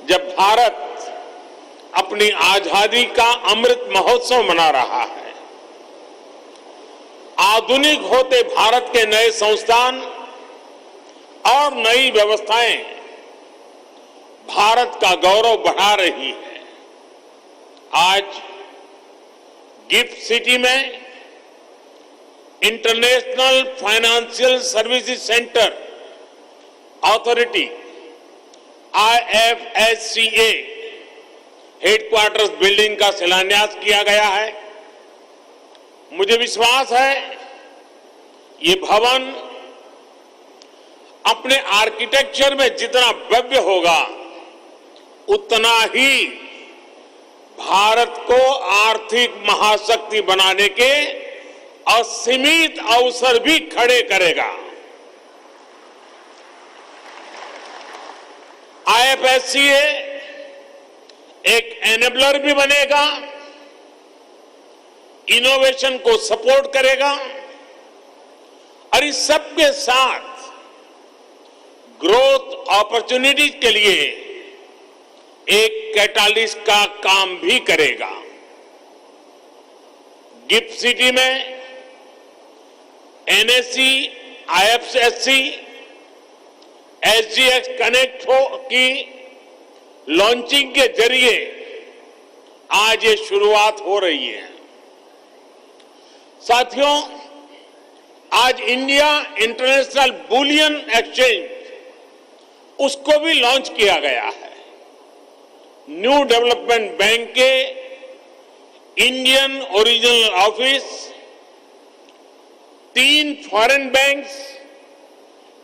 Speaker 7: जब भारत अपनी आजादी का अमृत महोत्सव मना रहा है, आधुनिक होते भारत के नए संस्थान और नई व्यवस्थाएं भारत का गौरव बढ़ा रही है। आज गिफ्ट सिटी में international financial services centre authority IFSCA headquarters building का शिलान्यास किया गया है। मुझे विश्वास है ये भवन अपने आर्किटेक्चर में जितना भव्य होगा, उतना ही भारत को आर्थिक महाशक्ति बनाने के असीमित अवसर भी खड़े करेगा। IFSCA एक एनेबलर भी बनेगा, इनोवेशन को सपोर्ट करेगा और इस सब के साथ ग्रोथ अपॉर्चुनिटीज के लिए एक कैटालिस्ट का काम भी करेगा। गिफ्ट सिटी में NSE, IFSC, SGX कनेक्ट की लॉन्चिंग के जरिए आज ये शुरुआत हो रही है। साथियों, आज इंडिया इंटरनेशनल बुलियन एक्सचेंज उसको भी लॉन्च किया गया है। न्यू डेवलपमेंट बैंक के Indian original office, 3 foreign banks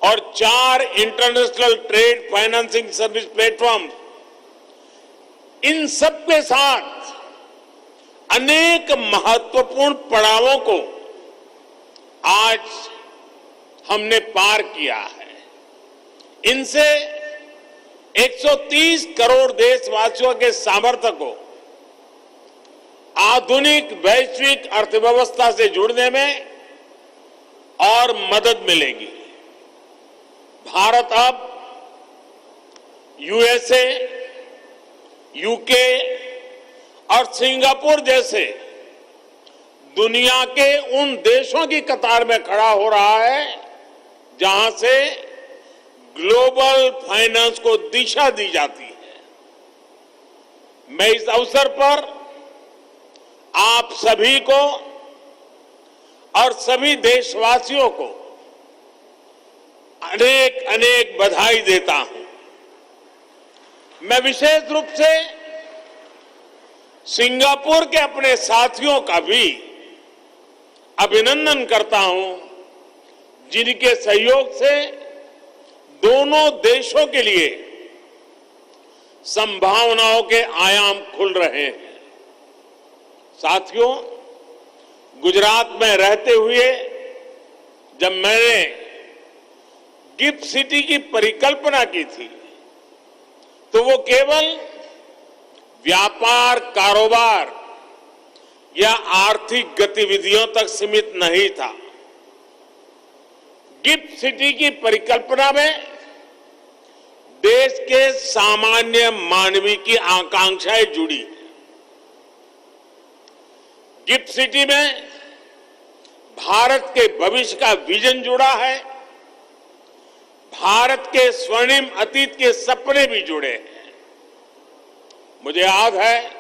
Speaker 7: और 4 international trade financing service platform, इन सब के साथ अनेक महत्वपूर्ण पड़ावों को आज हमने पार किया है। इनसे 130 करोड़ देशवासियों के सामर्थ्य को आधुनिक वैश्विक अर्थव्यवस्था से जुड़ने में और मदद मिलेगी। भारत अब USA, UK और सिंगापुर जैसे दुनिया के उन देशों की कतार में खड़ा हो रहा है जहां से ग्लोबल फाइनेंस को दिशा दी जाती है। मैं इस अवसर पर आप सभी को और सभी देशवासियों को अनेक अनेक बधाई देता हूं। मैं विशेष रूप से सिंगापुर के अपने साथियों का भी अभिनंदन करता हूं, जिनके सहयोग से दोनों देशों के लिए संभावनाओं के आयाम खुल रहे हैं। साथियों, गुजरात में रहते हुए जब मैंने गिफ्ट सिटी की परिकल्पना की थी, तो वो केवल व्यापार, कारोबार या आर्थिक गतिविधियों तक सीमित नहीं था। गिफ्ट सिटी की परिकल्पना में देश के सामान्य मानवी की आकांक्षाएं जुड़ी हैं। गिफ्ट सिटी में भारत के भविष्य का विजन जुड़ा है, भारत के स्वर्णिम अतीत के सपने भी जुड़े हैं। मुझे याद है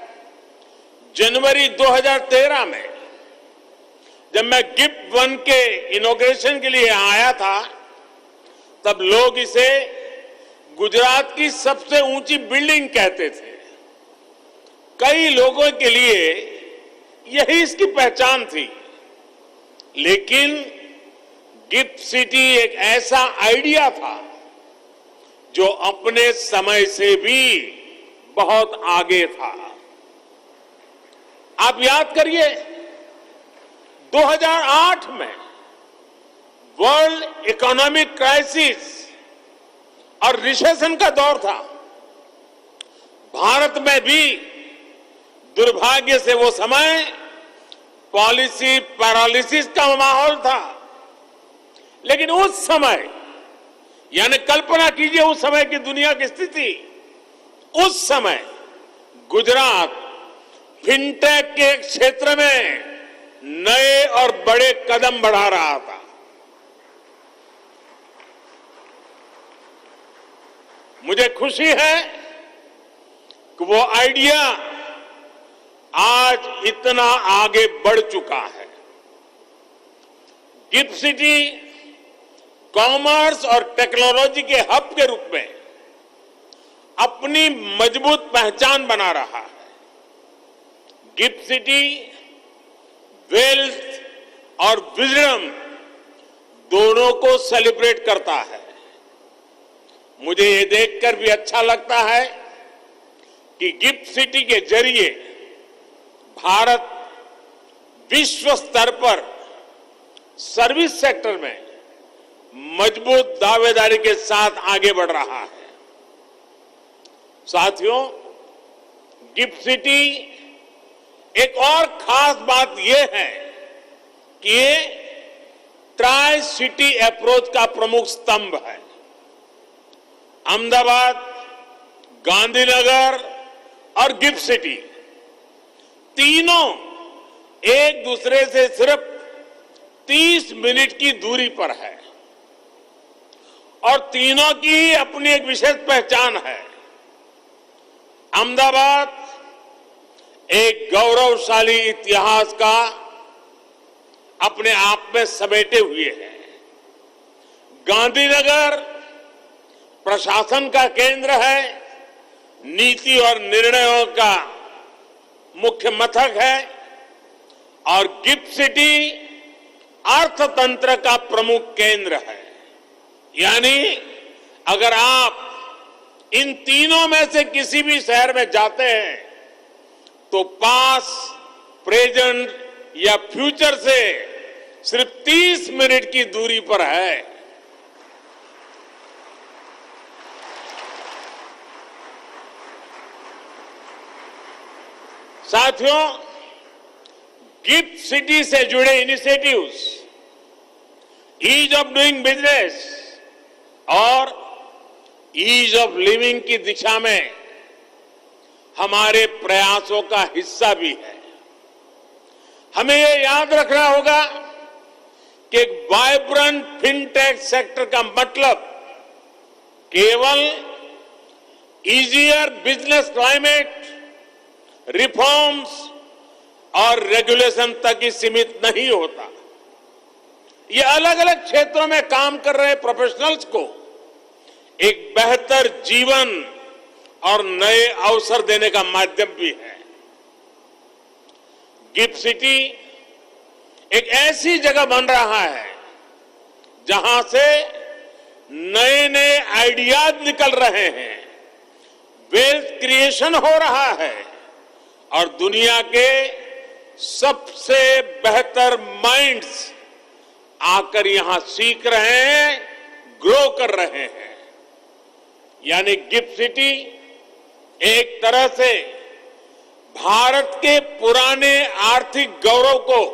Speaker 7: जनवरी 2013 में जब मैं गिफ्ट 1 के इनॉग्रेशन के लिए आया था, तब लोग इसे गुजरात की सबसे ऊंची बिल्डिंग कहते थे। कई लोगों के लिए यही इसकी पहचान थी। लेकिन गिफ्ट सिटी एक ऐसा आइडिया था जो अपने समय से भी बहुत आगे था। आप याद करिए, 2008 में वर्ल्ड इकोनॉमिक क्राइसिस और रिसेशन का दौर था। भारत में भी दुर्भाग्य से वो समय पॉलिसी पैरालिसिस का माहौल था। लेकिन उस समय, यानी कल्पना कीजिए उस समय की दुनिया की स्थिति, उस समय गुजरात फिनटेक के क्षेत्र में नए और बड़े कदम बढ़ा रहा था। मुझे खुशी है कि वो आइडिया आज इतना आगे बढ़ चुका है। गिफ्ट सिटी कॉमर्स और टेक्नोलॉजी के हब के रूप में अपनी मजबूत पहचान बना रहा है। गिफ्ट सिटी वेल्थ और विजडम दोनों को सेलिब्रेट करता है। मुझे ये देखकर भी अच्छा लगता है कि गिफ्ट सिटी के जरिए भारत विश्व स्तर पर सर्विस सेक्टर में मजबूत दावेदारी के साथ आगे बढ़ रहा है। साथियों, गिफ्ट सिटी एक और खास बात यह है कि ये ट्राई सिटी अप्रोच का प्रमुख स्तंभ है। अहमदाबाद, गांधीनगर और गिफ्ट सिटी तीनों एक दूसरे से सिर्फ 30 मिनट की दूरी पर है और तीनों की अपनी एक विशेष पहचान है। अहमदाबाद एक गौरवशाली इतिहास का अपने आप में समेटे हुए है। गांधीनगर प्रशासन का केंद्र है, नीति और निर्णयों का मुख्य मथक है और गिफ्ट सिटी अर्थतंत्र का प्रमुख केंद्र है। यानी अगर आप इन तीनों में से किसी भी शहर में जाते हैं तो पास, प्रेजेंट या फ्यूचर से सिर्फ 30 मिनट की दूरी पर है। साथियों, गिफ्ट सिटी से जुड़े initiatives ease of doing business और ईज ऑफ लिविंग की दिशा में हमारे प्रयासों का हिस्सा भी है। हमें ये याद रखना होगा कि एक वाइब्रेंट फिनटेक सेक्टर का मतलब केवल इजियर बिजनेस क्लाइमेट, रिफॉर्म्स और रेगुलेशन तक ही सीमित नहीं होता। ये अलग अलग क्षेत्रों में काम कर रहे प्रोफेशनल्स को एक बेहतर जीवन और नए अवसर देने का माध्यम भी है। गिफ्ट सिटी एक ऐसी जगह बन रहा है जहां से नए नए आइडियाज निकल रहे हैं, वेल्थ क्रिएशन हो रहा है और दुनिया के सबसे बेहतर माइंड्स आकर यहां सीख रहे हैं, ग्रो कर रहे हैं। यानी गिफ्ट सिटी एक तरह से भारत के पुराने आर्थिक गौरव को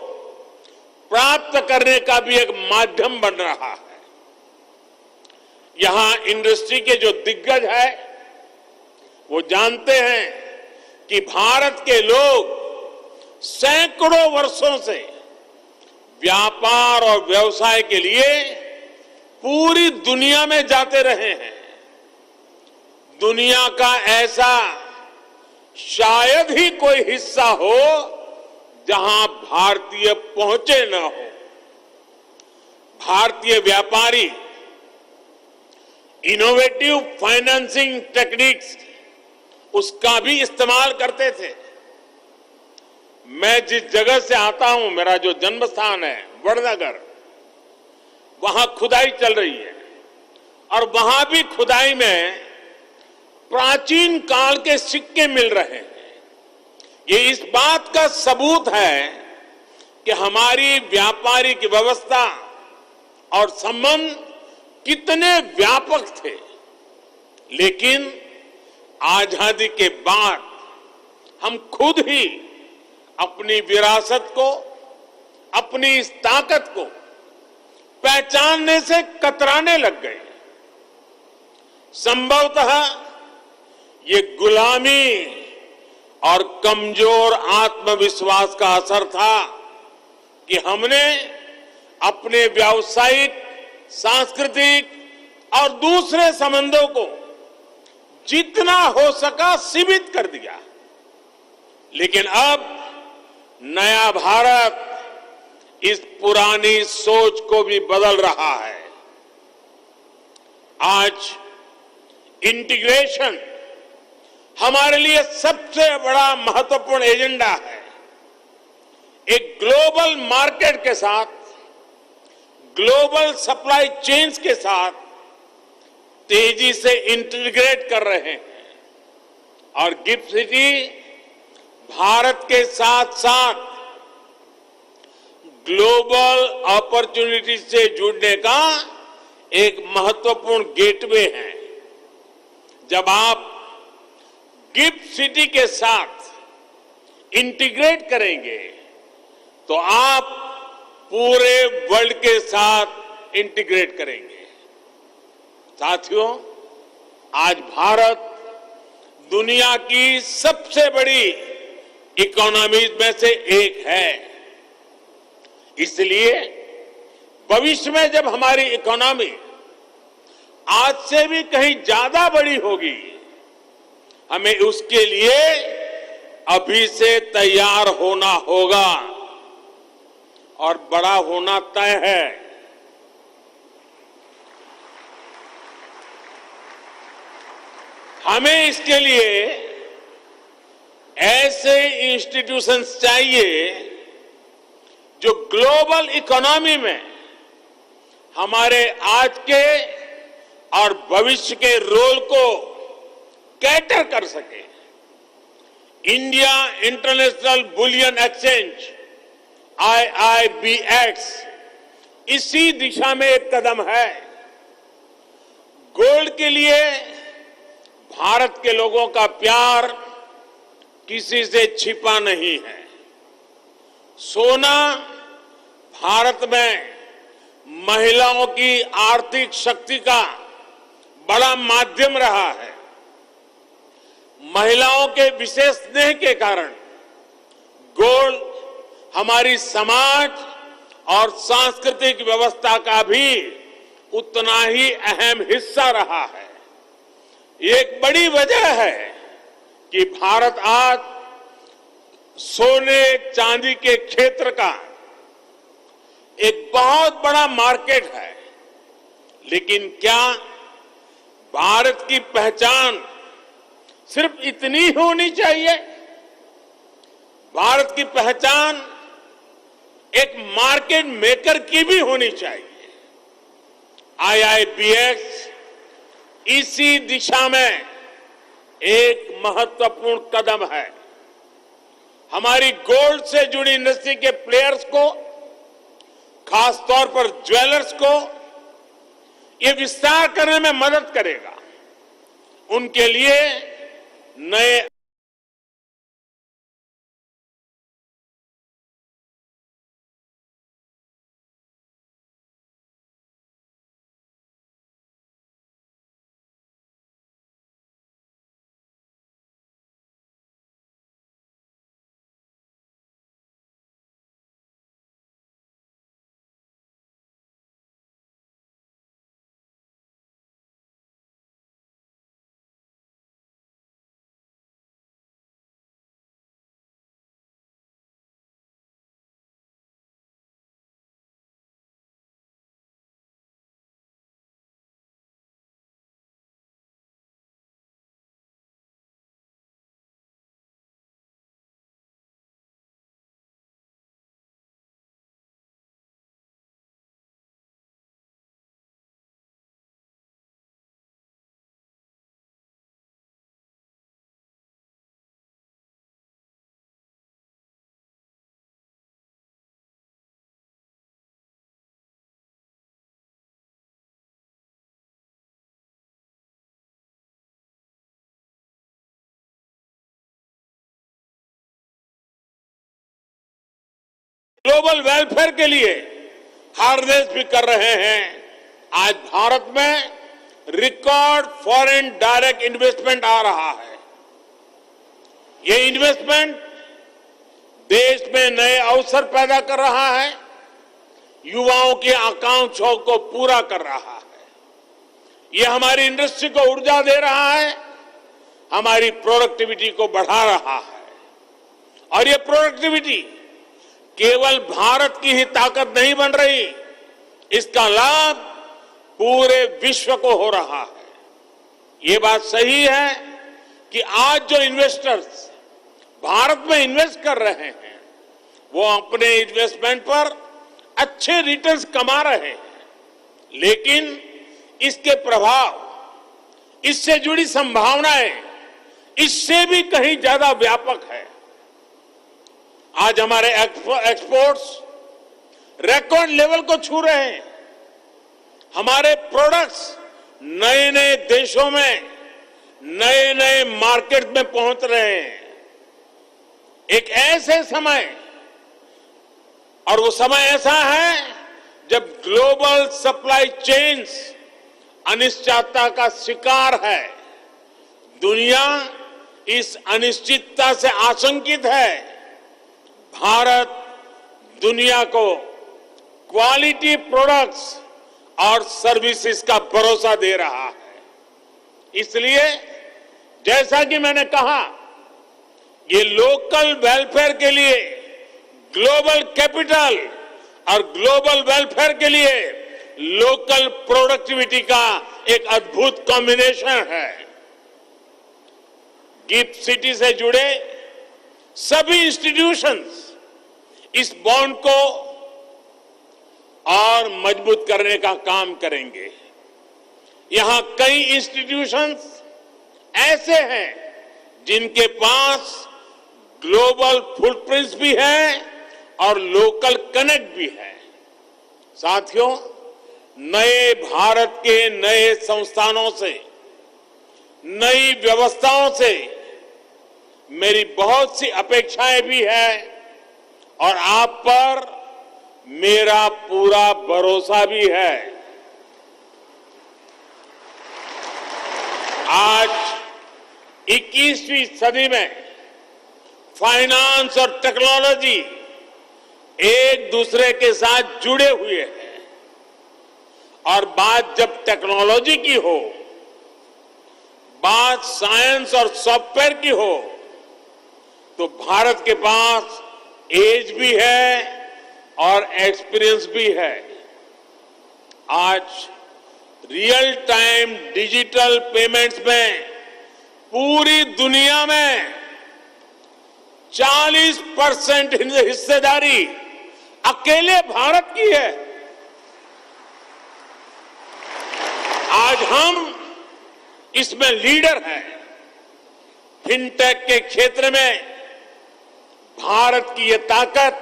Speaker 7: प्राप्त करने का भी एक माध्यम बन रहा है। यहां इंडस्ट्री के जो दिग्गज है वो जानते हैं कि भारत के लोग सैकड़ों वर्षों से व्यापार और व्यवसाय के लिए पूरी दुनिया में जाते रहे हैं। दुनिया का ऐसा शायद ही कोई हिस्सा हो जहां भारतीय पहुंचे न हो। भारतीय व्यापारी इनोवेटिव फाइनेंसिंग टेक्निक्स उसका भी इस्तेमाल करते थे। मैं जिस जगह से आता हूं, मेरा जो जन्म स्थान है वडनगर, वहां खुदाई चल रही है और वहां भी खुदाई में प्राचीन काल के सिक्के मिल रहे हैं। ये इस बात का सबूत है कि हमारी व्यापारिक व्यवस्था और संबंध कितने व्यापक थे। लेकिन आजादी के बाद हम खुद ही अपनी विरासत को, अपनी इस ताकत को पहचानने से कतराने लग गए। संभवतः ये गुलामी और कमजोर आत्मविश्वास का असर था कि हमने अपने व्यावसायिक, सांस्कृतिक और दूसरे संबंधों को जितना हो सका सीमित कर दिया। लेकिन अब नया भारत इस पुरानी सोच को भी बदल रहा है। आज इंटीग्रेशन हमारे लिए सबसे बड़ा महत्वपूर्ण एजेंडा है। एक ग्लोबल मार्केट के साथ, ग्लोबल सप्लाई चेन्स के साथ तेजी से इंटीग्रेट कर रहे हैं और गिफ्ट सिटी भारत के साथ साथ ग्लोबल अपॉर्चुनिटी से जुड़ने का एक महत्वपूर्ण गेटवे है। जब आप गिफ्ट सिटी के साथ इंटीग्रेट करेंगे तो आप पूरे वर्ल्ड के साथ इंटीग्रेट करेंगे। साथियों, आज भारत दुनिया की सबसे बड़ी इकोनॉमीज में से एक है। इसलिए भविष्य में जब हमारी इकोनॉमी आज से भी कहीं ज्यादा बड़ी होगी, हमें उसके लिए अभी से तैयार होना होगा और बड़ा होना तय है। हमें इसके लिए ऐसे इंस्टीट्यूशंस चाहिए जो ग्लोबल इकोनॉमी में हमारे आज के और भविष्य के रोल को कैटर कर सके। India international bullion exchange IIBX इसी दिशा में एक कदम है। गोल्ड के लिए भारत के लोगों का प्यार किसी से छिपा नहीं है। सोना भारत में महिलाओं की आर्थिक शक्ति का बड़ा माध्यम रहा है। महिलाओं के विशेष स्नेह के कारण गोल्ड हमारी समाज और सांस्कृतिक व्यवस्था का भी उतना ही अहम हिस्सा रहा है। एक बड़ी वजह है कि भारत आज सोने चांदी के क्षेत्र का एक बहुत बड़ा मार्केट है। लेकिन क्या भारत की पहचान सिर्फ इतनी होनी चाहिए? भारत की पहचान एक मार्केट मेकर की भी होनी चाहिए। IIBX इसी दिशा में एक महत्वपूर्ण कदम है। हमारी गोल्ड से जुड़ी इंडस्ट्री के प्लेयर्स को, खासतौर पर ज्वेलर्स को ये विस्तार करने में मदद करेगा। उनके लिए नए ग्लोबल वेलफेयर के लिए हार्नेस भी कर रहे हैं। आज भारत में रिकॉर्ड फॉरेन डायरेक्ट इन्वेस्टमेंट आ रहा है। ये इन्वेस्टमेंट देश में नए अवसर पैदा कर रहा है, युवाओं की आकांक्षाओं को पूरा कर रहा है। ये हमारी इंडस्ट्री को ऊर्जा दे रहा है, हमारी प्रोडक्टिविटी को बढ़ा रहा है। और ये प्रोडक्टिविटी केवल भारत की ही ताकत नहीं बन रही, इसका लाभ पूरे विश्व को हो रहा है। ये बात सही है कि आज जो इन्वेस्टर्स भारत में इन्वेस्ट कर रहे हैं, वो अपने इन्वेस्टमेंट पर अच्छे रिटर्न्स कमा रहे हैं, लेकिन इसके प्रभाव, इससे जुड़ी संभावनाएं इससे भी कहीं ज्यादा व्यापक है। आज हमारे एक्सपोर्ट्स रिकॉर्ड लेवल को छू रहे हैं। हमारे प्रोडक्ट्स नए नए देशों में, नए नए मार्केट में पहुंच रहे हैं। एक ऐसे समय, और वो समय ऐसा है जब ग्लोबल सप्लाई चेन्स अनिश्चितता का शिकार है। दुनिया इस अनिश्चितता से आशंकित है। भारत दुनिया को क्वालिटी प्रोडक्ट्स और सर्विसेज का भरोसा दे रहा है। इसलिए जैसा कि मैंने कहा, ये लोकल वेलफेयर के लिए ग्लोबल कैपिटल और ग्लोबल वेलफेयर के लिए लोकल प्रोडक्टिविटी का एक अद्भुत कॉम्बिनेशन है। गिफ्ट सिटी से जुड़े सभी इंस्टीट्यूशंस इस बॉन्ड को और मजबूत करने का काम करेंगे। यहां कई इंस्टीट्यूशंस ऐसे हैं जिनके पास ग्लोबल फुटप्रिंट्स भी है और लोकल कनेक्ट भी है। साथियों, नए भारत के नए संस्थानों से, नई व्यवस्थाओं से मेरी बहुत सी अपेक्षाएं भी है और आप पर मेरा पूरा भरोसा भी है। आज 21वीं सदी में फाइनेंस और टेक्नोलॉजी एक दूसरे के साथ जुड़े हुए हैं, और बात जब टेक्नोलॉजी की हो, बात साइंस और सॉफ्टवेयर की हो, तो भारत के पास एज भी है और एक्सपीरियंस भी है। आज रियल टाइम डिजिटल पेमेंट्स में पूरी दुनिया में 40% हिस्सेदारी अकेले भारत की है। आज हम इसमें लीडर हैं। फिनटेक के क्षेत्र में भारत की ये ताकत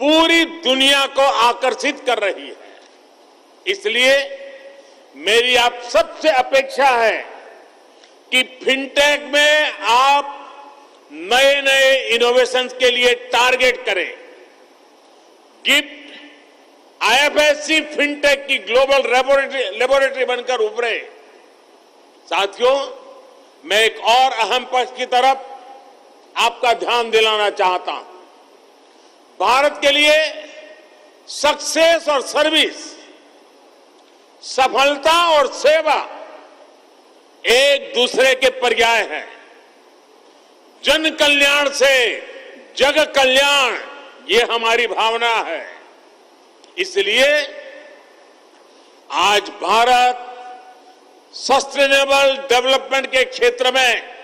Speaker 7: पूरी दुनिया को आकर्षित कर रही है। इसलिए मेरी आप सबसे अपेक्षा है कि फिनटेक में आप नए नए इनोवेशंस के लिए टारगेट करें। गिफ्ट आईएफएससी फिनटेक की ग्लोबल लेबोरेटरी बनकर उभरे। साथियों, मैं एक और अहम पक्ष की तरफ आपका ध्यान दिलाना चाहता हूं। भारत के लिए सक्सेस और सर्विस, सफलता और सेवा एक दूसरे के पर्याय हैं। जन कल्याण से जग कल्याण, ये हमारी भावना है। इसलिए आज भारत सस्टेनेबल डेवलपमेंट के क्षेत्र में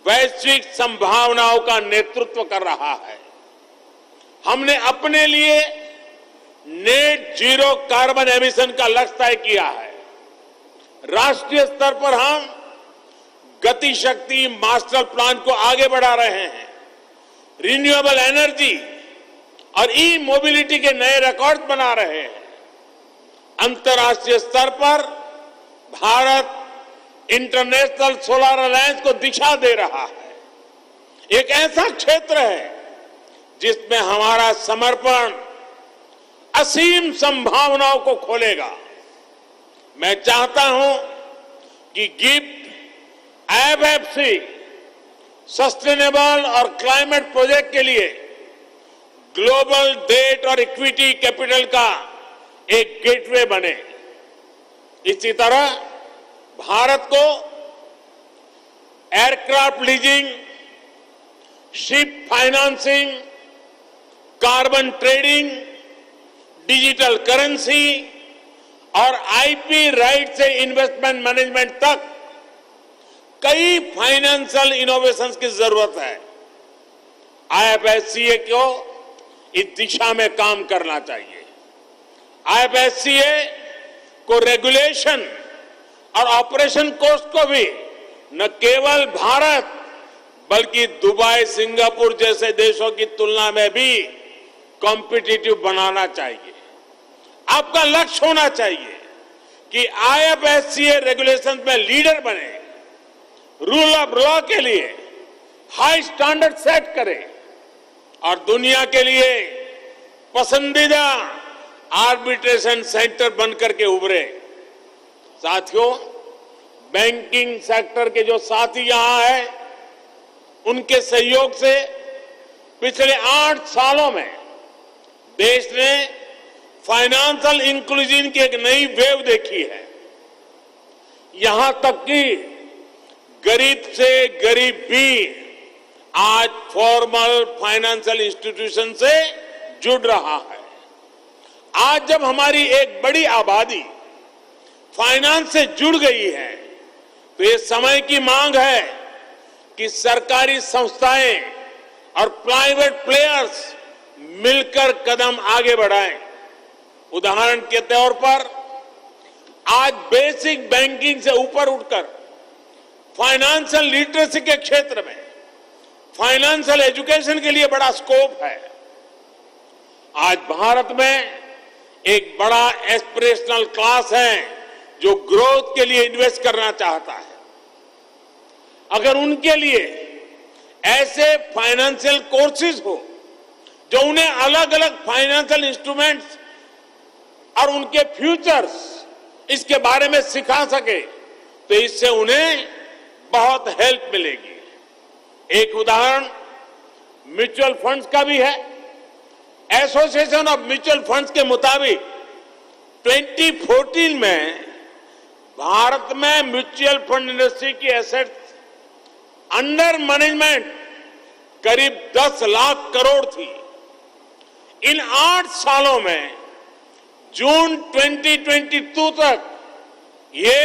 Speaker 7: वैश्विक संभावनाओं का नेतृत्व कर रहा है। हमने अपने लिए नेट जीरो कार्बन एमिशन का लक्ष्य तय किया है। राष्ट्रीय स्तर पर हम गति शक्ति मास्टर प्लान को आगे बढ़ा रहे हैं। रिन्यूएबल एनर्जी और ई मोबिलिटी के नए रिकॉर्ड बना रहे हैं। अंतर्राष्ट्रीय स्तर पर भारत इंटरनेशनल सोलर अलायंस को दिशा दे रहा है। एक ऐसा क्षेत्र है जिसमें हमारा समर्पण असीम संभावनाओं को खोलेगा। मैं चाहता हूं कि गिफ्ट, IFSC सस्टेनेबल और क्लाइमेट प्रोजेक्ट के लिए ग्लोबल डेट और इक्विटी कैपिटल का एक गेटवे बने। इसी तरह भारत को aircraft leasing, ship financing, carbon trading, digital currency और IP राइट से इन्वेस्टमेंट मैनेजमेंट तक कई फाइनेंशियल इनोवेशंस की जरूरत है। IFSCA को इस दिशा में काम करना चाहिए। IFSCA को रेगुलेशन और ऑपरेशन कॉस्ट को भी न केवल भारत बल्कि दुबई, सिंगापुर जैसे देशों की तुलना में भी कॉम्पिटिटिव बनाना चाहिए। आपका लक्ष्य होना चाहिए कि IFSCA रेगुलेशन में लीडर बने, रूल ऑफ लॉ के लिए हाई स्टैंडर्ड सेट करे और दुनिया के लिए पसंदीदा आर्बिट्रेशन सेंटर बनकर के उभरे। साथियों, बैंकिंग सेक्टर के जो साथी यहां हैं, उनके सहयोग से पिछले 8 सालों में देश ने फाइनेंशियल इंक्लूजन की एक नई वेव देखी है। यहां तक कि गरीब से गरीब भी आज फॉर्मल फाइनेंशियल इंस्टीट्यूशन से जुड़ रहा है। आज जब हमारी एक बड़ी आबादी फाइनेंस से जुड़ गई है, तो ये समय की मांग है कि सरकारी संस्थाएं और प्राइवेट प्लेयर्स मिलकर कदम आगे बढ़ाएं। उदाहरण के तौर पर आज बेसिक बैंकिंग से ऊपर उठकर फाइनेंशियल लिटरेसी के क्षेत्र में फाइनेंशियल एजुकेशन के लिए बड़ा स्कोप है। आज भारत में एक बड़ा एस्पिरेशनल क्लास है जो ग्रोथ के लिए इन्वेस्ट करना चाहता है। अगर उनके लिए ऐसे फाइनेंशियल कोर्सेज हो जो उन्हें अलग अलग फाइनेंशियल इंस्ट्रूमेंट्स और उनके फ्यूचर्स इसके बारे में सिखा सके, तो इससे उन्हें बहुत हेल्प मिलेगी। एक उदाहरण म्यूचुअल फंड्स का भी है। एसोसिएशन ऑफ म्यूचुअल फंड्स के मुताबिक 2014 में भारत में म्यूचुअल फंड इंडस्ट्री की एसेट्स अंडर मैनेजमेंट करीब 10 लाख करोड़ थी। इन 8 सालों में जून 2022 तक ये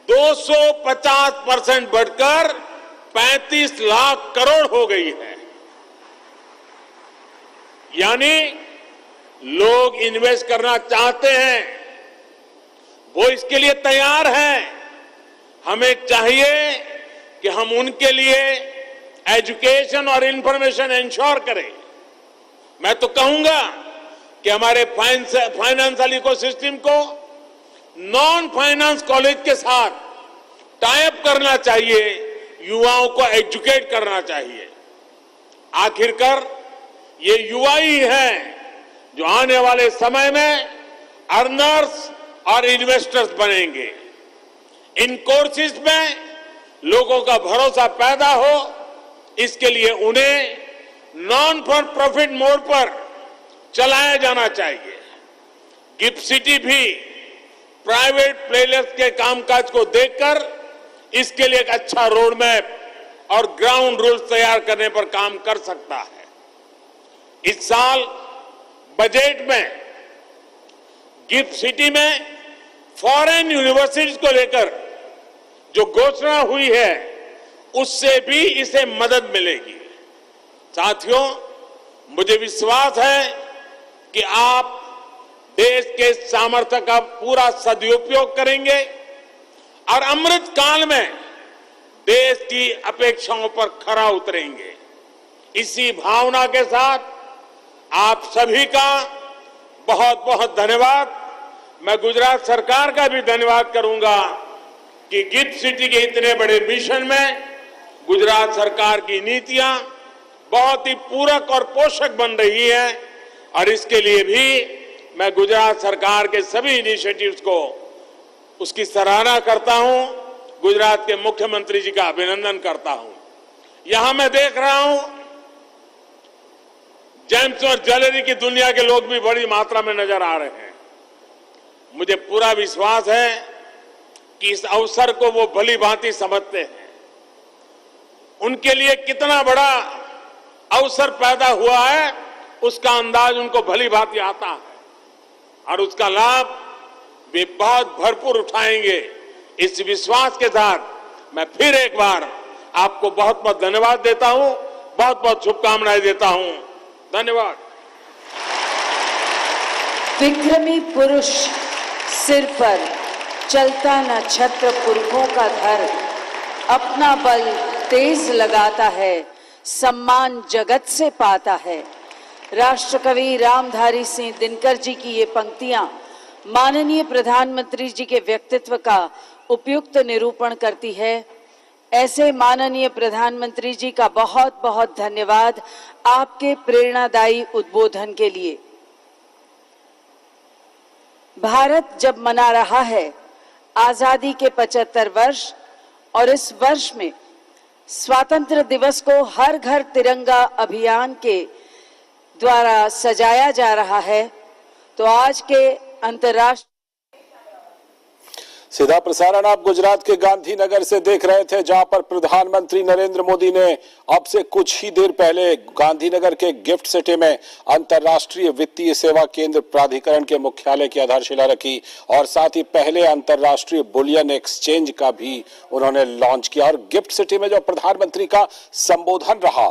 Speaker 7: 250% बढ़कर 35 लाख करोड़ हो गई है। यानी लोग इन्वेस्ट करना चाहते हैं, वो इसके लिए तैयार हैं। हमें चाहिए कि हम उनके लिए एजुकेशन और इंफॉर्मेशन इंश्योर करें। मैं तो कहूंगा कि हमारे फाइनेंशियल इकोसिस्टम को नॉन फाइनेंस कॉलेज के साथ टाई अप करना चाहिए, युवाओं को एजुकेट करना चाहिए। आखिरकार ये युवा ही हैं जो आने वाले समय में अर्नर्स और इन्वेस्टर्स बनेंगे। इन कोर्सेज में लोगों का भरोसा पैदा हो, इसके लिए उन्हें नॉन फॉर प्रॉफिट मोड पर चलाया जाना चाहिए। गिफ्ट सिटी भी प्राइवेट प्लेयर्स के कामकाज को देखकर इसके लिए एक अच्छा रोड मैप और ग्राउंड रूल्स तैयार करने पर काम कर सकता है। इस साल बजट में गिफ्ट सिटी में फॉरेन यूनिवर्सिटीज को लेकर जो घोषणा हुई है, उससे भी इसे मदद मिलेगी। साथियों, मुझे विश्वास है कि आप देश के सामर्थ्य का पूरा सदुपयोग करेंगे और अमृत काल में देश की अपेक्षाओं पर खरा उतरेंगे। इसी भावना के साथ आप सभी का बहुत बहुत धन्यवाद। मैं गुजरात सरकार का भी धन्यवाद करूंगा कि गिफ्ट सिटी के इतने बड़े मिशन में गुजरात सरकार की नीतियां बहुत ही पूरक और पोषक बन रही है और इसके लिए भी मैं गुजरात सरकार के सभी इनिशिएटिव्स को उसकी सराहना करता हूं, गुजरात के मुख्यमंत्री जी का अभिनंदन करता हूं। यहां मैं देख रहा हूं जेम्स और ज्वेलरी की दुनिया के लोग भी बड़ी मात्रा में नजर आ रहे हैं। मुझे पूरा विश्वास है कि इस अवसर को वो भली भांति समझते हैं। उनके लिए कितना बड़ा अवसर पैदा हुआ है उसका अंदाज उनको भली भांति आता है और उसका लाभ वे बहुत भरपूर उठाएंगे। इस विश्वास के साथ मैं फिर एक बार आपको बहुत बहुत धन्यवाद देता हूं, बहुत बहुत शुभकामनाएं देता हूं। धन्यवाद।
Speaker 1: विक्रमी पुरुष सिर पर चलता न छत्र पुरखों का धर, अपना बल तेज लगाता है, सम्मान जगत से पाता है। राष्ट्रकवि रामधारी सिंह दिनकर जी की ये पंक्तियां माननीय प्रधानमंत्री जी के व्यक्तित्व का उपयुक्त निरूपण करती है। ऐसे माननीय प्रधानमंत्री जी का बहुत बहुत धन्यवाद आपके प्रेरणादायी उद्बोधन के लिए। भारत जब मना रहा है आजादी के 75 वर्ष और इस वर्ष में स्वतंत्र दिवस को हर घर तिरंगा अभियान के द्वारा सजाया जा रहा है, तो आज के अंतर्राष्ट्रीय
Speaker 8: सीधा प्रसारण आप गुजरात के गांधीनगर से देख रहे थे, जहां पर प्रधानमंत्री नरेंद्र मोदी ने अब से कुछ ही देर पहले गांधीनगर के गिफ्ट सिटी में अंतर्राष्ट्रीय वित्तीय सेवा केंद्र प्राधिकरण के मुख्यालय की आधारशिला रखी और साथ ही पहले अंतर्राष्ट्रीय बुलियन एक्सचेंज का भी उन्होंने लॉन्च किया। और गिफ्ट सिटी में जो प्रधानमंत्री का संबोधन रहा